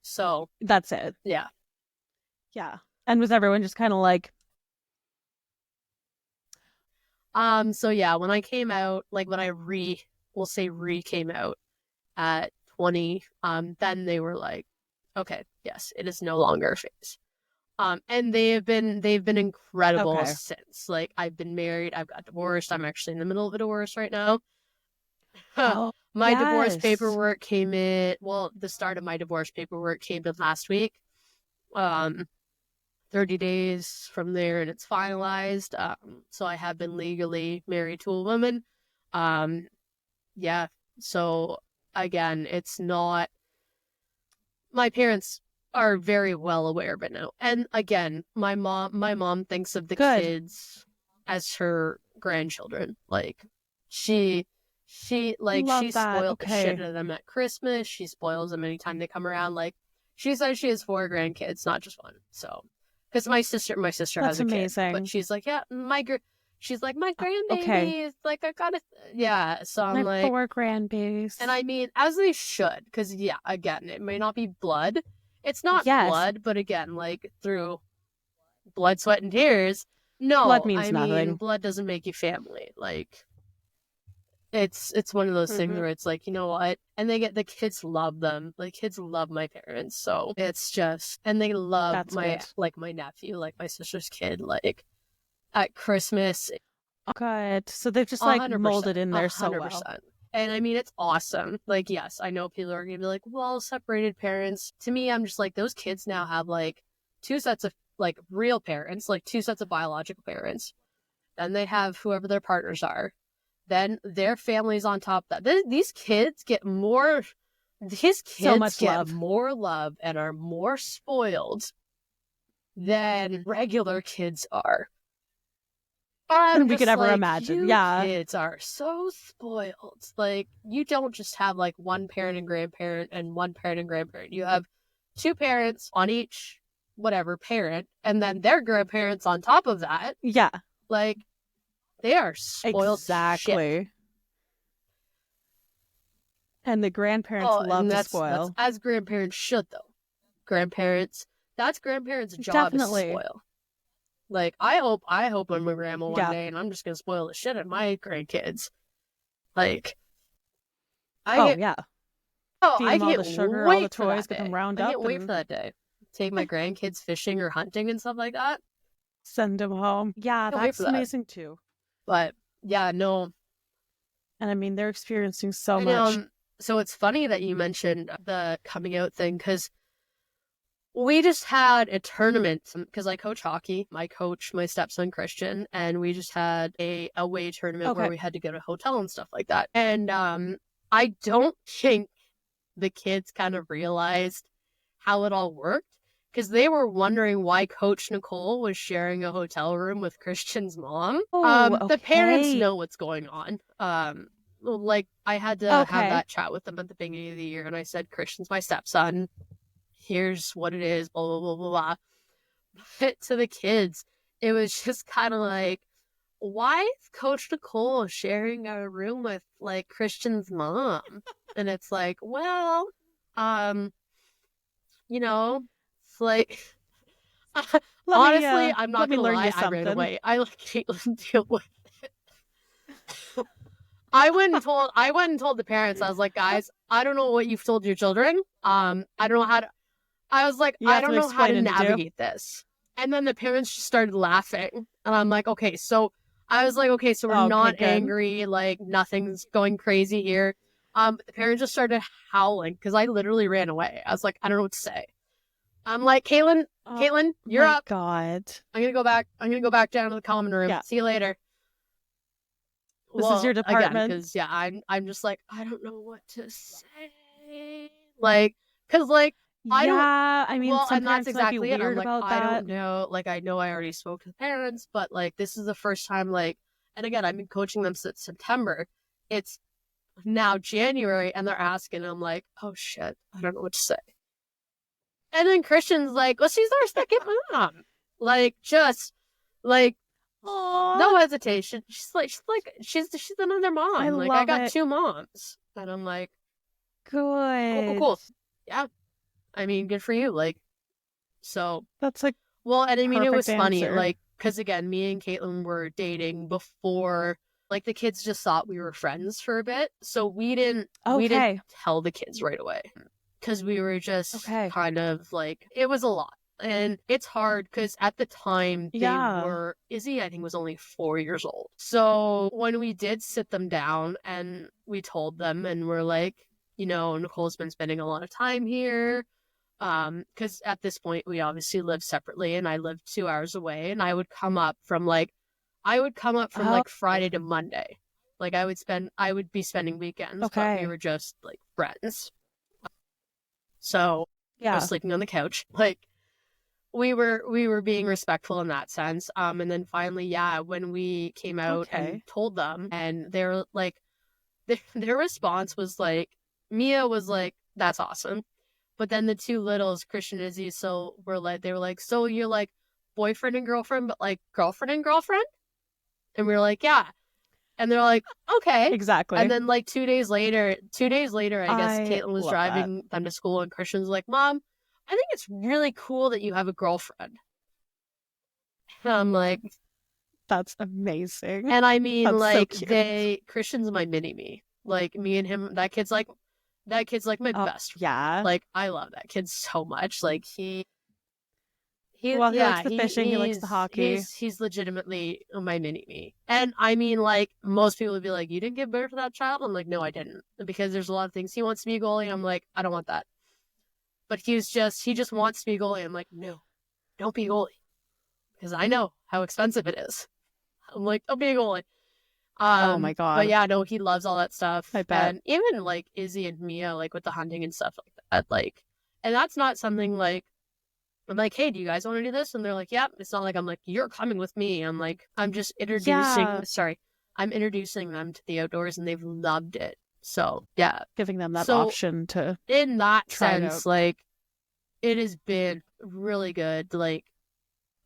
So That's it. yeah. And was everyone just kind of like, so yeah, when I came out, like when I came out at 20, then they were like, okay, yes, it is no longer a phase. And they've been incredible since. Like I've been married, I've got divorced. I'm actually in the middle of a divorce right now. My divorce paperwork came in. Well, the start of my divorce paperwork came in last week. 30 days from there, and it's finalized. So I have been legally married to a woman. Yeah. So again, it's not. My parents are very well aware of it now. And again, my mom thinks of the kids as her grandchildren. Like she spoils the shit out of them at Christmas. She spoils them anytime they come around. Like she says she has 4 grandkids, not just one. So because my sister has a kid, but she's like, yeah, she's like my grandbaby is like I gotta so I'm my like 4 grandbabies. And I mean, as they should, because yeah, again, it may not be blood. It's not blood, but again, like through blood, sweat, and tears. No, blood means nothing. Mean, blood doesn't make you family. Like it's one of those things where it's like, you know what? And the kids love them. Like kids love my parents, so it's just, and they love my nephew, like my sister's kid, like at Christmas. Good. So they've just like molded in there 100%. So well. And I mean, it's awesome. Like, yes, I know people are going to be like, well, separated parents. To me, I'm just like, those kids now have like 2 sets of like real parents, like 2 sets of biological parents. Then they have whoever their partners are. Then their families on top of that. These kids get more. These kids So much get love. more love and are more spoiled than regular kids are. Than we could ever imagine. You Yeah. kids are so spoiled. Like, you don't just have like one parent and grandparent and one parent and grandparent. You have two parents on each whatever parent, and then their grandparents on top of that. Yeah. Like, they are spoiled. Exactly. Shit. And the grandparents love to spoil. That's as grandparents should, though. That's grandparents' job Definitely. is to spoil. Like, I hope I'm a grandma one day, and I'm just gonna spoil the shit out of my grandkids. Like, yeah. I Feed them all the sugar, all the toys, get them round up. I can't wait for that day. Take my grandkids fishing or hunting and stuff like that. Send them home. Yeah, that's amazing too. But yeah, no. And I mean, they're experiencing so much. So it's funny that you mentioned the coming out thing, because we just had a tournament, because I coach hockey. I coach my stepson Christian, and we just had a away tournament where we had to go to a hotel and stuff like that. And I don't think the kids kind of realized how it all worked, because they were wondering why Coach Nicole was sharing a hotel room with Christian's mom. The parents know what's going on. Like, I had to have that chat with them at the beginning of the year, and I said, Christian's my stepson. Here's what it is, blah, blah, blah, blah, blah. But to the kids, it was just kind of like, why is Coach Nicole sharing a room with, like, Christian's mom? And it's like, well, you know, it's like, honestly, I'm not going to lie, I ran away. I let Caitlin deal with it. I went and told the parents, I was like, guys, I don't know what you've told your children. I don't know how to, I was like, I don't know how to navigate this. And then the parents just started laughing. And I'm like, okay, so I was like, okay, so we're not angry, like nothing's going crazy here. The parents just started howling because I literally ran away. I was like, I don't know what to say. I'm like, Caitlin, you're up. God. I'm gonna go back down to the common room. Yeah. See you later. This is your department. Because I'm just like, I don't know what to say. Like, because like, I mean, some parents might be weird about that. I don't know. Like, I know I already spoke to the parents, but like, this is the first time. Like, and again, I've been coaching them since September. It's now January, and they're asking. I'm like, oh shit, I don't know what to say. And then Christian's like, well, she's our second mom. Like, just like, aww, no hesitation. She's another mom. I got two moms, and I'm like, good, cool. Yeah. I mean, good for you. Like, so that's like, well, and I mean, it was funny, answer. like, because again, me and Caitlin were dating before, like, the kids just thought we were friends for a bit. So we didn't tell the kids right away, because we were just kind of like, it was a lot. And it's hard because at the time Izzy, I think, was only 4 years old. So when we did sit them down and we told them, and we're like, you know, Nicole's been spending a lot of time here. Because at this point we obviously lived separately, and I lived 2 hours away, and I would come up from like Friday to Monday. Like, I would be spending weekends, but we were just like friends. So I was sleeping on the couch. Like, we were being respectful in that sense. And then finally, when we came out and told them, and they're like, their response was like, Mia was like, that's awesome. But then the two littles, Christian and Izzy, they were like, so you're like boyfriend and girlfriend, but like girlfriend and girlfriend? And we were like, yeah. And they're like, okay. Exactly. And then like 2 days later, I guess Caitlin was driving them to school, and Christian's like, Mom, I think it's really cool that you have a girlfriend. And I'm like, that's amazing. And I mean, that's like, so Christian's my mini-me. Like, me and him, that kid's like my best friend. Yeah. Like, I love that kid so much. Like, he likes the fishing, he likes the hockey. He's legitimately my mini-me. And I mean, like, most people would be like, you didn't give birth to that child? I'm like, no, I didn't. Because there's a lot of things. He wants to be a goalie. I'm like, I don't want that. But he just wants to be a goalie. I'm like, no, don't be a goalie. Because I know how expensive it is. I'm like, a big old. Oh my God. But yeah, no, he loves all that stuff. I bet. And even like Izzy and Mia, like with the hunting and stuff like that, like, and that's not something like, I'm like, hey, do you guys want to do this? And they're like, yeah. It's not like I'm like, you're coming with me. I'm like, I'm just I'm introducing them to the outdoors, and they've loved it. So yeah, Giving them that So, option to in that try it sense, out. like, it has been really good. Like,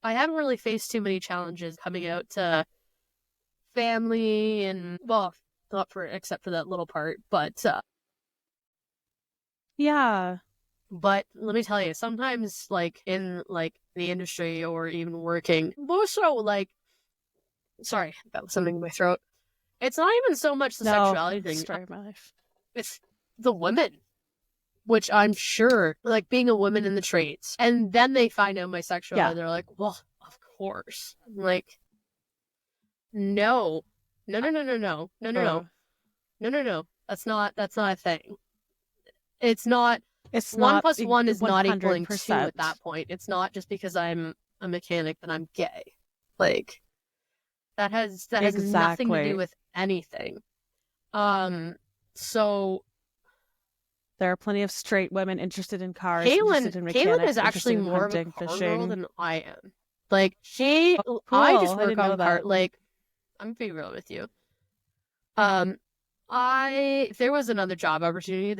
I haven't really faced too many challenges coming out to family and, well, except for that little part, but yeah. But let me tell you, sometimes, like, in, like, the industry or even working, more so, like, sorry, that was something in my throat. It's not even so much the sexuality thing. Story of my life. It's the women, which I'm sure, like, being a woman in the trades. And then they find out my sexuality. Yeah. They're like, well, of course. I'm like, no. No. That's not a thing. It's not. It's 1 not plus 1 is not equaling 2 100%. at that point. It's not just because I'm a mechanic that I'm gay. Like, that has nothing to do with anything. So there are plenty of straight women interested in cars, interested in mechanics, Caitlin is actually interested in more hunting, of a car fishing. girl than I am. Like, I cool. just I work didn't know on that. like, I'm being real with you. If there was another job opportunity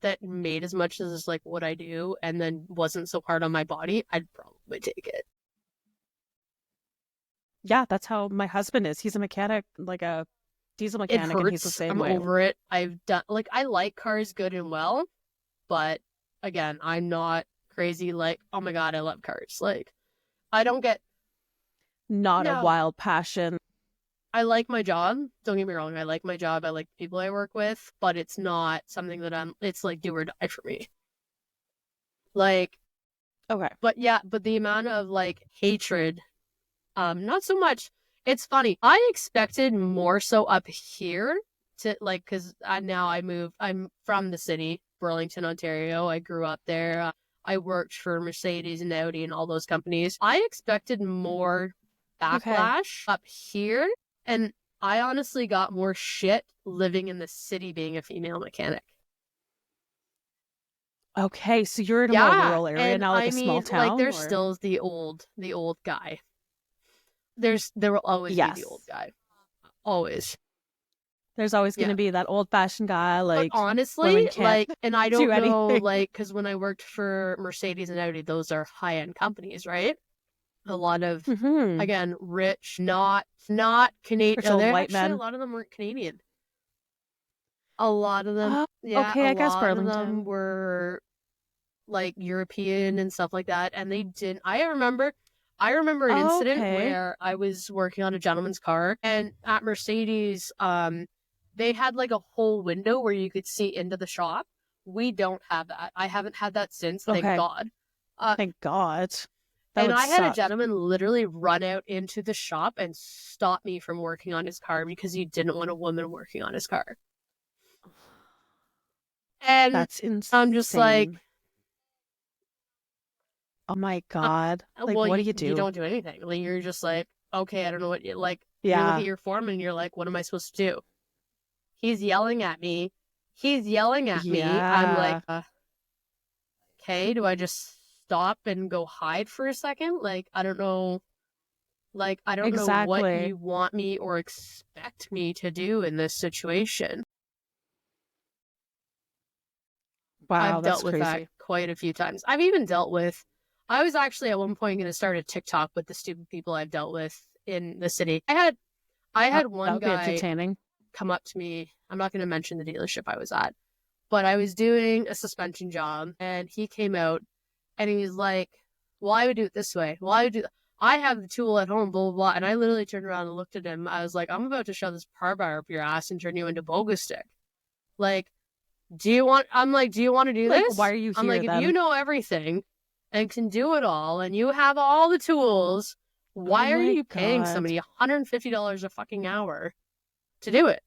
that made as much as like what I do and then wasn't so hard on my body, I'd probably take it. Yeah, that's how my husband is. He's a mechanic, like a diesel mechanic, and he's the same way. I'm over it. I've done, like, I like cars good and well, but again, I'm not crazy like, oh my God, I love cars. Like, I don't get a wild passion. I like my job. Don't get me wrong. I like my job. I like the people I work with, but it's not something that it's like do or die for me. Like, okay. But yeah, but the amount of like hatred, not so much. It's funny. I expected more so up here to like, cause I'm from the city, Burlington, Ontario. I grew up there. I worked for Mercedes and Audi and all those companies. I expected more backlash up here. And I honestly got more shit living in the city being a female mechanic. Okay, so you're in a more rural area now, like a small town? Like, there's still the old guy. There will always be the old guy. Always. There's always going to be that old-fashioned guy, like, but honestly, like, and I don't know, like, because when I worked for Mercedes and Audi, those are high-end companies, right? A lot of, again, rich, not Canadian. White men. A lot of them weren't Canadian. A lot of them, okay, I guess Burlington. A lot of them were like European and stuff like that, and they didn't. I remember an incident where I was working on a gentleman's car, and at Mercedes, they had like a whole window where you could see into the shop. We don't have that. I haven't had that since. Thank God. Thank God. And I had a gentleman literally run out into the shop and stop me from working on his car because he didn't want a woman working on his car. And that's insane. I'm just like, oh my God. Like, well, what do you do? You don't do anything. Like, you're just like, okay, I don't know what you like. Yeah. You look at your foreman and you're like, what am I supposed to do? He's yelling at me. I'm like, okay, do I just stop and go hide for a second? Like, I don't know. Like, I don't know what you want me or expect me to do in this situation. Wow, I've dealt with that quite a few times. I've even dealt with, I was actually at one point going to start a TikTok with the stupid people I've dealt with in the city. I had one guy come up to me. I'm not going to mention the dealership I was at, but I was doing a suspension job, and he came out and he was like, well, I would do it this way. Well, I have the tool at home, blah, blah, blah. And I literally turned around and looked at him. I was like, I'm about to shove this par bar up your ass and turn you into bogus stick. Like, do you want to do this? Why are you here? I'm like, if you know everything and can do it all and you have all the tools, why are you paying somebody $150 a fucking hour to do it?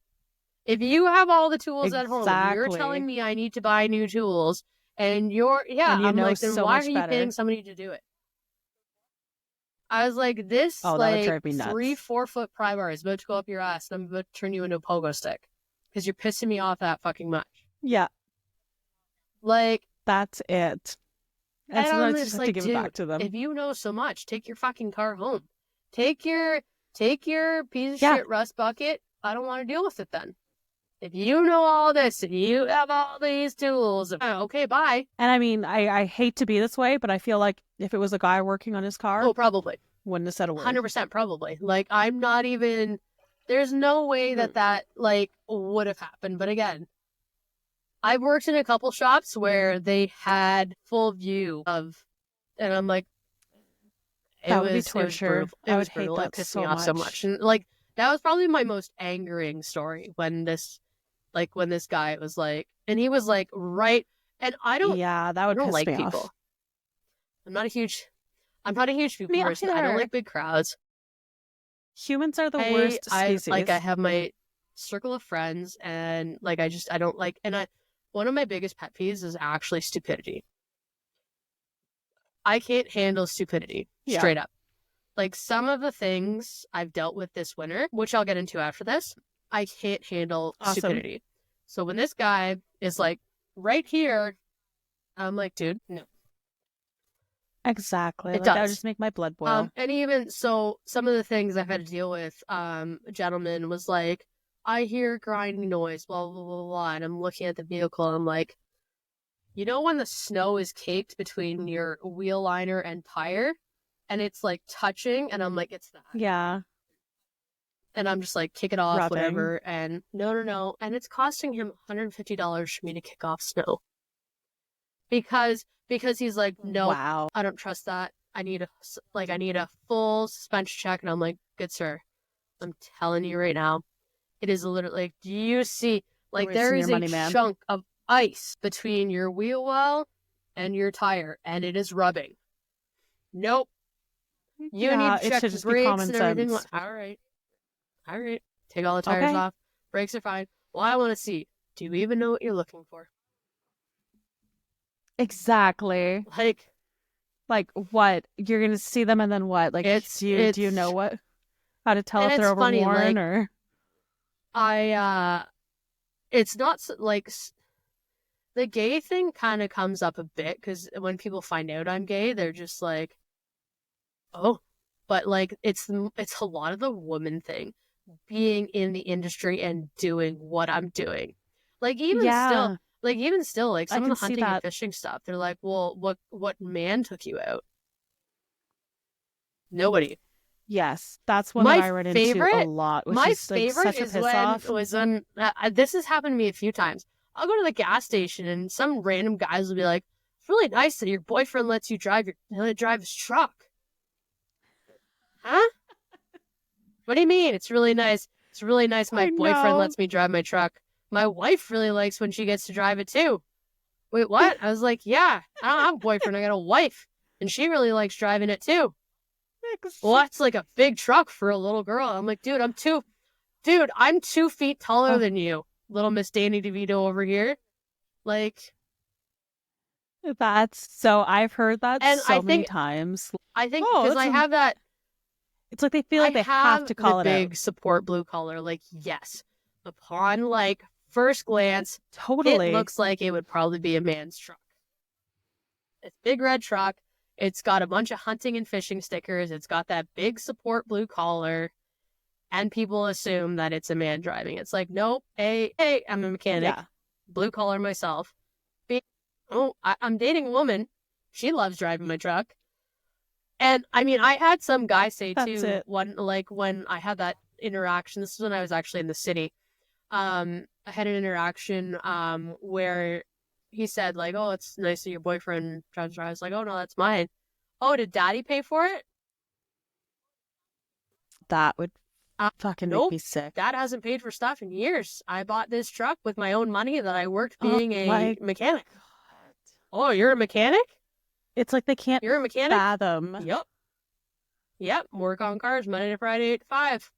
If you have all the tools at home, you're telling me I need to buy new tools, and I'm like, then why are you paying somebody to do it? I was like, this Oh, that would like drive me nuts. 3-4 foot pry bar is about to go up your ass, and I'm about to turn you into a pogo stick because you're pissing me off that fucking much. Yeah, Like, that's it. And and I'm sometimes you just just have like, to give it back dude, to them. if you know so much, take your fucking car home. Take your piece of Yeah. shit rust bucket. I don't want to deal with it then. If you know all this, if you have all these tools, okay, bye. And I mean, I hate to be this way, but I feel like if it was a guy working on his car, Oh, probably. wouldn't have said a word. 100% probably. Like, I'm not even, there's no way that like, would have happened. But again, I've worked in a couple shops where they had full view of, and I'm like, That would be torture. It I was would hate brutal. It that pissed so me off so much. much. And like, that was probably my most angering story when this guy was like, and he was like, right. And Yeah, that would I don't piss like me people. off. I'm not a huge people Me person. I don't either. like big crowds. Humans are the worst species. I have my circle of friends, and like, I don't like, and one of my biggest pet peeves is actually stupidity. I can't handle stupidity, Yeah. straight up. Like, some of the things I've dealt with this winter, which I'll get into after this, I can't handle Awesome. stupidity. So when this guy is like, right here, I'm like, dude, no. Exactly. It Like, that would does. just make my blood boil. And even so, some of the things I've had to deal with, a gentleman was like, I hear grinding noise, blah, blah, blah, blah. And I'm looking at the vehicle, and I'm like, you know when the snow is caked between your wheel liner and tire, and it's like touching, and I'm like, it's that. Yeah. And I'm just like, kick it off, Rubbing. whatever. And no. And it's costing him $150 for me to kick off snow. Because he's like, no, Wow. I don't trust that. I need a full suspension check. And I'm like, good sir, I'm telling you right now, it is literally like, do you see, like, there is a chunk of ice between your wheel well and your tire, and it is rubbing. Nope. You need to check the brakes and everything. Sense. All right. Take all the tires off. Brakes are fine. Well, I want to see, do you even know what you're looking for? Exactly. Like what? You're gonna see them and then what? Like, do you know how to tell if they're overworn, or? It's not like, the gay thing kind of comes up a bit, because when people find out I'm gay, they're just like, oh, but like, it's a lot of the woman thing, being in the industry and doing what I'm doing. Like, even still, like some of the hunting and fishing stuff, they're like, well, what man took you out? Nobody. Yes, that's one that I read into a lot. Which My is, like, favorite such a is piss off. when this has happened to me a few times. I'll go to the gas station and some random guys will be like, "It's really nice that your boyfriend lets you drive his truck." Huh? What do you mean? It's really nice. It's really nice. My boyfriend lets me drive my truck. My wife really likes when she gets to drive it too. Wait, what? I was like, yeah, I don't have a boyfriend. I got a wife, and she really likes driving it too. Well, that's like a big truck for a little girl. I'm like, dude, I'm 2 feet taller than you, little Miss Danny DeVito over here. Like, I've heard that many times. I think because I have that. It's like they feel like they have to call it out. Big support blue collar. Like, yes, upon like first glance, totally, it looks like it would probably be a man's truck. It's a big red truck. It's got a bunch of hunting and fishing stickers. It's got that big support blue collar. And people assume that it's a man driving. It's like, nope, hey, I'm a mechanic. Yeah. Blue collar myself. I'm dating a woman. She loves driving my truck. And I mean, I had some guy say too, when I had that interaction, this is when I was actually in the city. I had an interaction where he said, like, oh, it's nice that your boyfriend drives. I was like, oh, no, that's mine. Oh, did daddy pay for it? That would fucking make me sick. Dad hasn't paid for stuff in years. I bought this truck with my own money that I worked being a mechanic. God. Oh, you're a mechanic? It's like they can't You're a mechanic? fathom. Yep. Work on cars Monday to Friday, 8 to 5.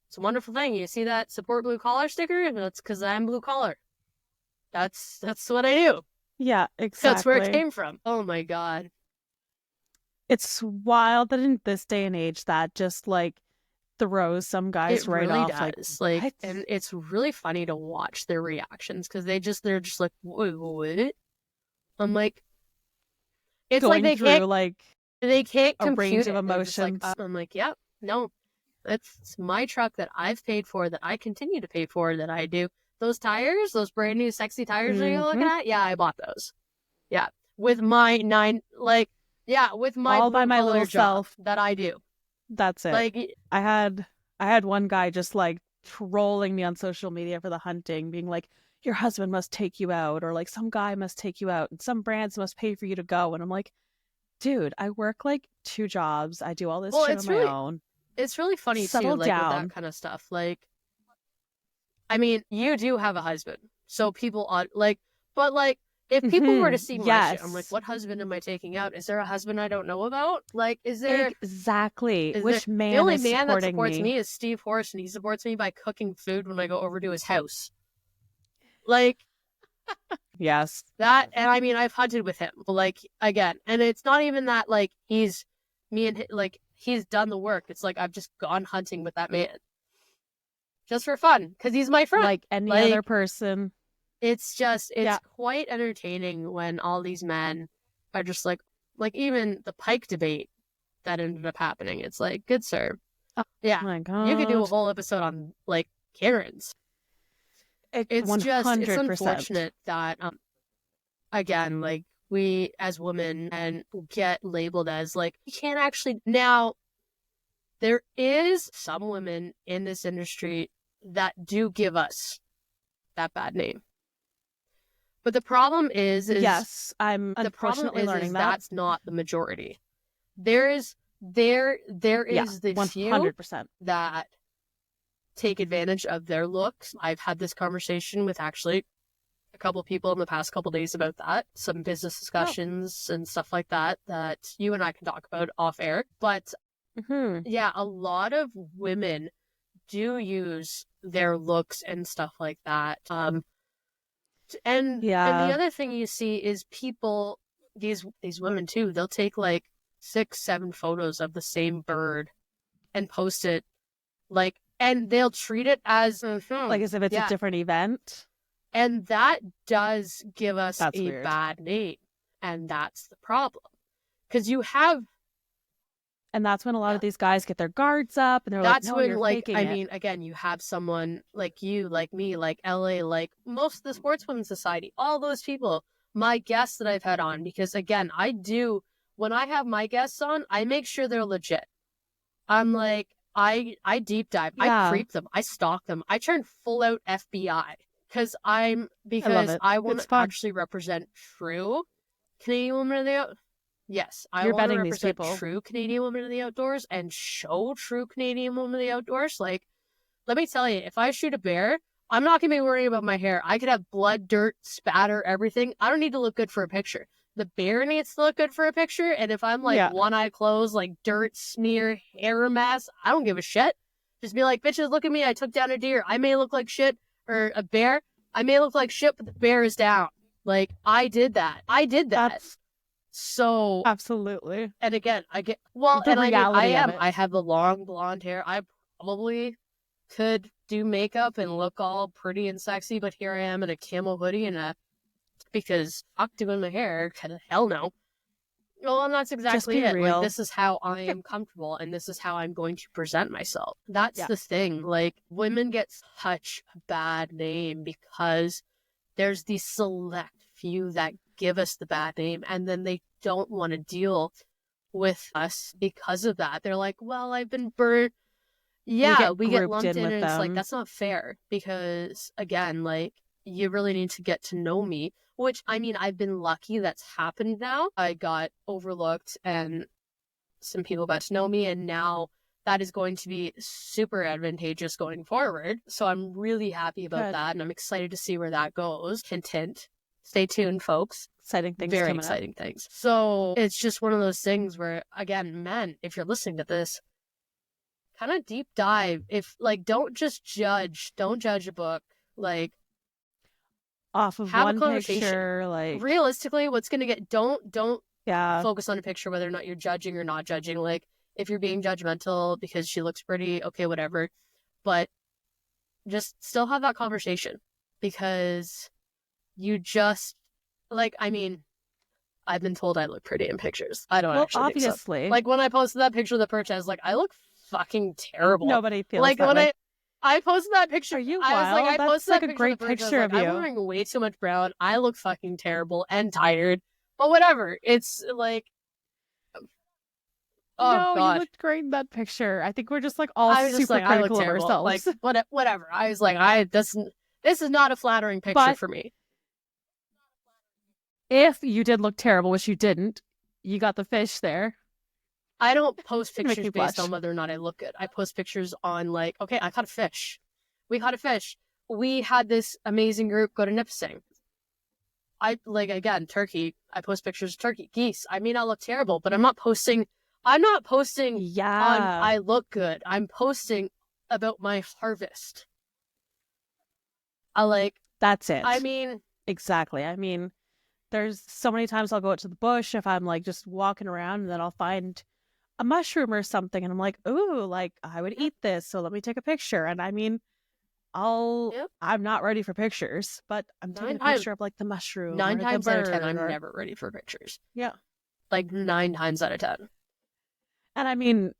It's a wonderful thing. You see that support blue collar sticker? That's because I'm blue collar. That's what I do. Yeah, exactly. That's where it came from. Oh my God. It's wild that in this day and age that just like throws some guys It right really off. does. What? And it's really funny to watch their reactions because they're just like, what? I'm like, it's like Going through like they can't a range compute of it. They're just like, emotions. I'm like, yep, no, that's my truck that I've paid for, that I continue to pay for, that I do. Those tires, those brand new sexy tires that you're looking at, yeah, I bought those. Yeah, with my with my All by my blue-collar little job self. that I do. That's it. Like, I had one guy just like trolling me on social media for the hunting, being like, your husband must take you out, or like some guy must take you out, and some brands must pay for you to go. And I'm like, dude, I work like 2 jobs. I do all this shit on my own. It's really funny Settle too, like down. with that kind of stuff. Like, I mean, you do have a husband, so people are like, but like, if people were to see my shit, I'm like, what husband am I taking out? Is there a husband I don't know about? Like, is there exactly which man? The only is man that supporting supports me is Steve Horse, and he supports me by cooking food when I go over to his house. Like, yes, that, and I mean, I've hunted with him, but like, again, and it's not even that like he's he's done the work. It's like I've just gone hunting with that man just for fun because he's my friend, like any other person. It's quite entertaining when all these men are just like even the Pike debate that ended up happening. It's like, good sir, yeah, my God, you could do a whole episode on like Karens. It's 100%. Just, it's unfortunate that, again, like, we as women and get labeled as like, you can't actually. Now, there is some women in this industry that do give us that bad name. But the problem is yes, I'm unfortunately learning that that's not the majority. There is the 100% few that take advantage of their looks. I've had this conversation with actually a couple of people in the past couple of days about that. Some business discussions and stuff like that you and I can talk about off air. But yeah, a lot of women do use their looks and stuff like that. And the other thing you see is people, these women too, they'll take like 6-7 photos of the same bird and post it, like, and they'll treat it like as if it's a different event. And that does give us that's a weird. bad name. And that's the problem. Because you have... And that's when a lot of these guys get their guards up and they're like, no, you're faking it. I mean, again, you have someone like you, like me, like LA, like most of the Sportswomen's Society, all those people, my guests that I've had on, because again, when I have my guests on, I make sure they're legit. I'm like, I deep dive, I creep them, I stalk them, I turn full out FBI because I want to actually represent true Canadian women in the Yes, I want to represent true Canadian women in the outdoors and show true Canadian women in the outdoors. Like, let me tell you, if I shoot a bear, I'm not going to be worrying about my hair. I could have blood, dirt, spatter, everything. I don't need to look good for a picture. The bear needs to look good for a picture. And if I'm like one eye closed, like dirt, smear, hair mass, I don't give a shit. Just be like, bitches, look at me. I took down a deer. I may look like shit, or a bear. I may look like shit, but the bear is down. Like, I did that. So absolutely. And again, I get I have the long blonde hair. I probably could do makeup and look all pretty and sexy, but here I am in a camo hoodie because fuck doing my hair. Hell no. Well, and that's exactly it. Real. Like, this is how I am comfortable, and this is how I'm going to present myself. That's the thing. Like, women get such a bad name because there's these select few that give us the bad name, and then they don't want to deal with us because of that. They're like, well, I've been burnt. Yeah, we get lumped in, and it's like, that's not fair because, again, like, you really need to get to know me, which, I mean, I've been lucky that's happened now. I got overlooked and some people got to know me, and now that is going to be super advantageous going forward. So I'm really happy about that, and I'm excited to see where that goes. Hint, hint. Stay tuned, folks. Exciting things. Very exciting things. So it's just one of those things where, again, men, if you're listening to this, kind of deep dive. If, like, don't judge a book, like, off of one picture, like, realistically, what's going to get, don't focus on a picture, whether or not you're judging or not judging. Like, if you're being judgmental because she looks pretty, okay, whatever. But just still have that conversation, because you just, like, I mean, I've been told I look pretty in pictures. I don't actually think so. Obviously. Like, when I posted that picture of the perch, I was like, I look fucking terrible. Nobody feels like that when way. I posted that picture. Are you I was like, wild? I That's posted like that a great picture of like, you. I'm wearing way too much brown. I look fucking terrible and tired. But whatever. It's like, oh no, god, you looked great in that picture. I think we're just like all I was just super like, I look critical of terrible. ourselves. Like, whatever. I was like, this is not a flattering picture But for me. if you did look terrible, which you didn't, you got the fish there. I don't post Make me pictures blush. based on whether or not I look good. I post pictures on, like, okay, I caught a fish. We caught a fish. We had this amazing group go to Nipissing. Again, turkey. I post pictures of turkey, geese. I mean, I look terrible, but I'm not posting on I look good. I'm posting about my harvest. That's it. I mean, exactly. I mean, there's so many times I'll go out to the bush if I'm like just walking around, and then I'll find a mushroom or something, and I'm like, ooh, like I would eat this, so let me take a picture. And I mean, I'm not ready for pictures, but I'm taking a picture of like the mushroom. 9 times out of 10, I'm or... never ready for pictures. Yeah. Like 9 times out of 10. And I mean,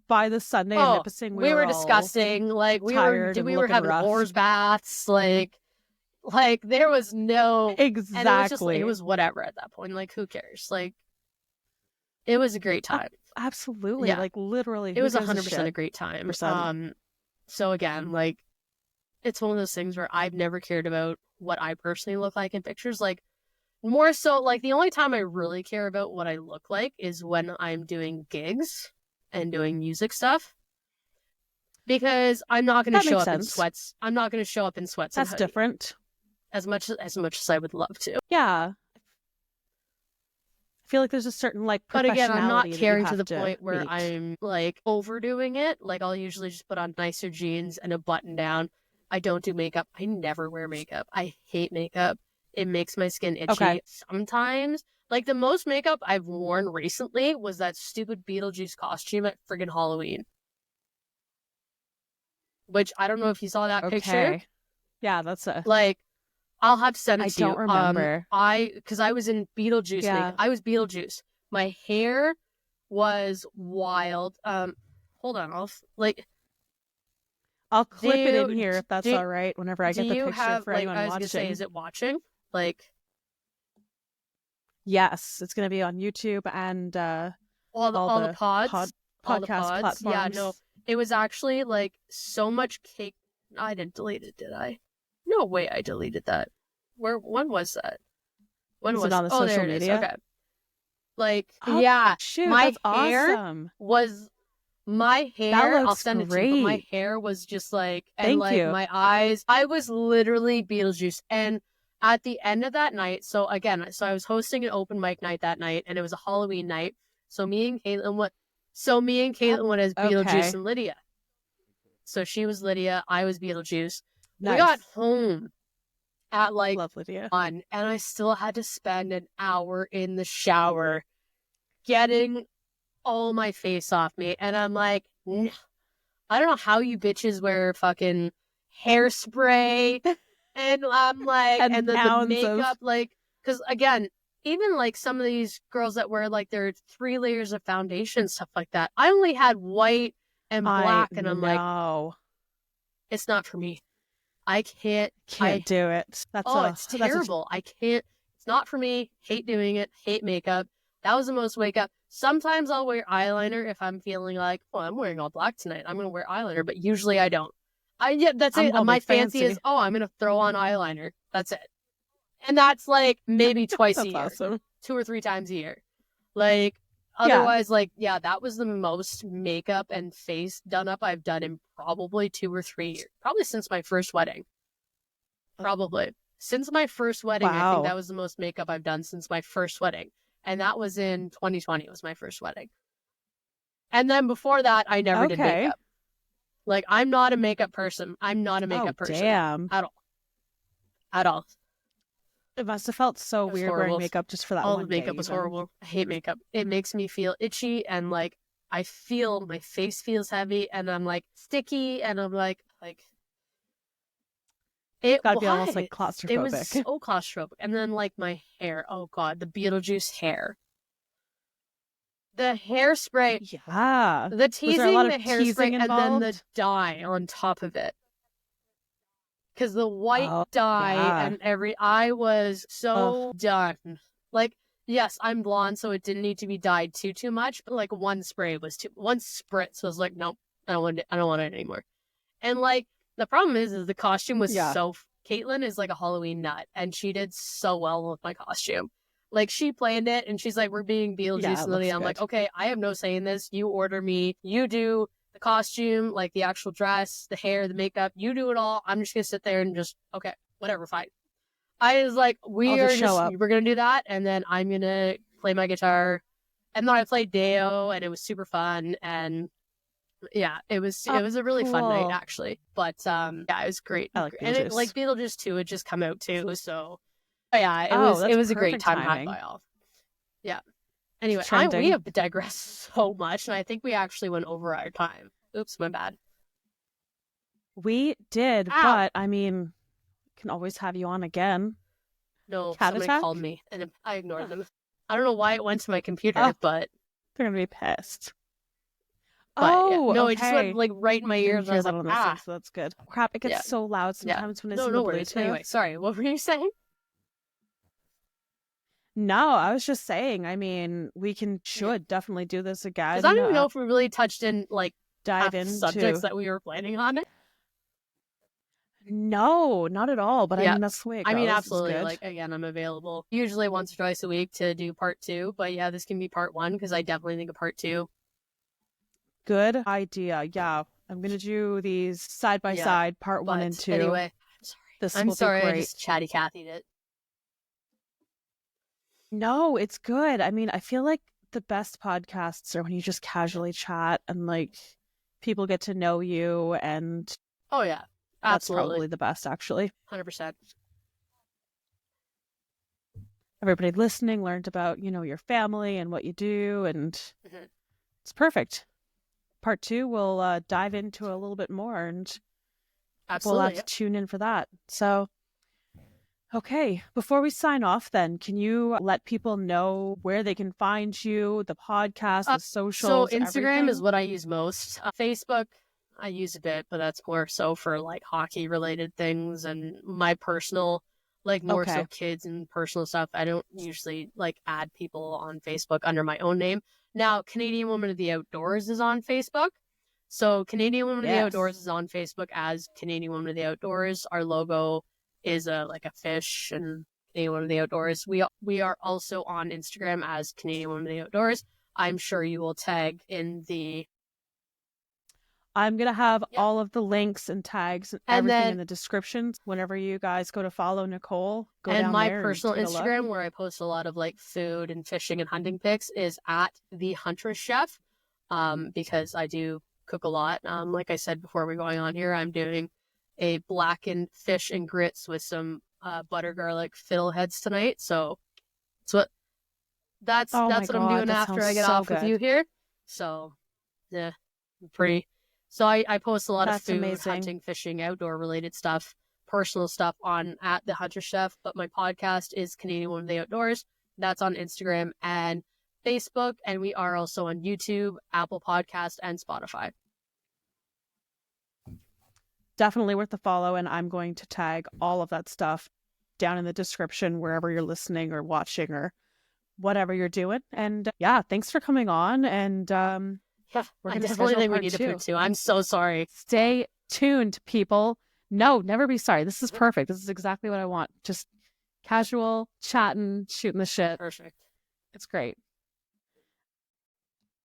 by the Sunday in Nipissing, we were disgusting. Like we were having oars baths. Like there was no exactly. And it was whatever at that point. Like, who cares? Like, it was a great time. Absolutely. Yeah. Like literally, it was 100% a great time. So again, like, it's one of those things where I've never cared about what I personally look like in pictures. Like, more so, like, the only time I really care about what I look like is when I'm doing gigs and doing music stuff. Because I'm not going to show up in sweats. I'm not going to show up in sweats. That's different. As much as I would love to. Yeah. I feel like there's a certain, like, professionality. But again, I'm not caring to the point where I'm, like, overdoing it. Like, I'll usually just put on nicer jeans and a button down. I don't do makeup. I never wear makeup. I hate makeup. It makes my skin itchy sometimes. Like, the most makeup I've worn recently was that stupid Beetlejuice costume at friggin' Halloween. Which, I don't know if you saw that picture. Yeah, that's a... Like, I'll have to send it to you. I don't remember. Because I was in Beetlejuice. Yeah. I was Beetlejuice. My hair was wild. Hold on. I'll clip it in here if that's all right. Whenever I get the picture for anyone watching. I was gonna say, is it watching? Like, yes, it's gonna be on YouTube and all the podcast platforms. Yeah, no, it was actually like so much cake. I didn't delete it, did I? No way, I deleted that. When was that? When was it on the social media? Okay. Like, shoot, my that's hair awesome. My hair, I'll send it to you, but my hair was just like, and my eyes, I was literally Beetlejuice. And at the end of that night, so I was hosting an open mic night that night, and it was a Halloween night. So me and Caitlin went as Beetlejuice and Lydia. So she was Lydia, I was Beetlejuice. Nice. We got home at like 1, and I still had to spend an hour in the shower getting all my face off me. And I'm like, I don't know how you bitches wear fucking hairspray. And I'm like, and the makeup, like, because again, even like some of these girls that wear like their 3 layers of foundation, stuff like that. I only had white and black, and I'm like, it's not for me. I can't do it. It's terrible. I can't. It's not for me. Hate doing it. Hate makeup. That was the most wake up. Sometimes I'll wear eyeliner if I'm feeling like, I'm wearing all black tonight. I'm going to wear eyeliner, but usually I don't. That's it. My fancy is, I'm going to throw on eyeliner. That's it. And that's like maybe twice a year. Awesome. 2 or 3 times a year. Like, otherwise, that was the most makeup and face done up I've done in probably 2 or 3 years. Probably since my first wedding. Probably. Since my first wedding, I think that was the most makeup I've done since my first wedding. And that was in 2020. It was my first wedding. And then before that, I never did makeup. Like, I'm not a makeup person. I'm not a makeup person. Damn. At all. It must have felt so was weird horrible. wearing makeup just for that All one the makeup day, was even. horrible. I hate makeup. It makes me feel itchy, and like I feel my face feels heavy, and I'm like sticky, and I'm like it Gotta be almost like was. It was claustrophobic. so claustrophobic. And then like my hair. Oh god, the Beetlejuice hair. The hairspray. Yeah. The Was there a lot teasing, of the hairspray, teasing and then the involved? dye on top of it. Because the white Oh, dye yeah. and I was Ugh. so done. Like, yes, I'm blonde, so it didn't need to be dyed too much, but like one spritz was like, nope, I don't want it anymore. And like, the problem is the costume was Yeah. Caitlin is like a Halloween nut, and she did so well with my costume. Like, she planned it, and she's like, we're being Beetlejuice, Yeah, it and then looks I'm like, good. okay, I have no say in this. You order me, you do the costume, like the actual dress, the hair, the makeup, you do it all. I'm just gonna sit there and just, okay, whatever, fine. I was like, I'll just show up. we're gonna do that, and then I'm gonna play my guitar. And then I played Deo, and it was super fun, and yeah, it was a really fun night, cool. actually. But yeah, it was great. I like And it, Beetlejuice. like Beetlejuice 2 had just come out too, so yeah, that's it was a great perfect time timing. had by all. Yeah. Anyway, It's trending. we have digressed so much, and I think we actually went over our time. Oops, my bad. We did, Ow. but I mean, can always have you on again. No, Cat somebody attack? called me, and I ignored them. I don't know why it went to my computer, Oh. but They're gonna be pissed. yeah. Oh, No, okay. it just went like right in my ears. Hear I was that like, on this thing, so that's good. Crap, it gets Yeah. so loud sometimes when it's in no the worries. Bluetooth. Anyway, sorry, what were you saying? No, I was just saying. I mean, we should definitely do this again. Because I don't even know if we really touched in like dive half the into subjects that we were planning on. No, not at all. But I Yeah. mean, that's the way it goes. I mean, It's absolutely. good. Like, again, I'm available usually once or twice a week to do part 2. But yeah, this can be part 1 because I definitely think a part 2. Good idea. Yeah, I'm gonna do these side by side, part 1 and 2. Anyway, I'm sorry. Be I great. just chatty Cathy'd it. No, it's good. I mean, I feel like the best podcasts are when you just casually chat and like people get to know you, and oh yeah, that's absolutely. probably the best, actually. 100%. Everybody listening learned about, your family and what you do, and it's perfect. Part 2, we'll dive into a little bit more, and absolutely, we'll have to tune in for that. So, okay, before we sign off then, can you let people know where they can find you, the podcast, the socials, So Instagram everything? is what I use most. Facebook, I use a bit, but that's more so for like hockey related things and my personal, like more so kids and personal stuff. I don't usually like add people on Facebook under my own name. Now, Canadian Woman of the Outdoors is on Facebook. So Canadian Woman of the Outdoors is on Facebook as Canadian Woman of the Outdoors. Our logo is like a fish and Canadian Woman of the Outdoors. We are also on Instagram as Canadian Woman of the Outdoors. I'm sure you will tag in the... I'm going to have all of the links and tags and everything in the description. Whenever you guys go to follow Nicole, go down there. And my personal Instagram, where I post a lot of like food and fishing and hunting pics, is at the Huntress Chef, because I do cook a lot. Like I said before we're going on here, I'm doing a blackened fish and grits with some butter garlic fiddleheads tonight. So that's what I'm doing after I get off with you here. So yeah, pretty. So I post a lot of food, hunting, fishing, outdoor related stuff, personal stuff on at the Hunter Chef. But my podcast is Canadian Woman of the Outdoors. That's on Instagram and Facebook, and we are also on YouTube, Apple Podcast, and Spotify. Definitely worth the follow, and I'm going to tag all of that stuff down in the description wherever you're listening or watching or whatever you're doing. And yeah, thanks for coming on. And yeah, I definitely think we need a part 2. I'm so sorry. Stay tuned, people. No, never be sorry. This is perfect. This is exactly what I want. Just casual, chatting, shooting the shit. Perfect. It's great.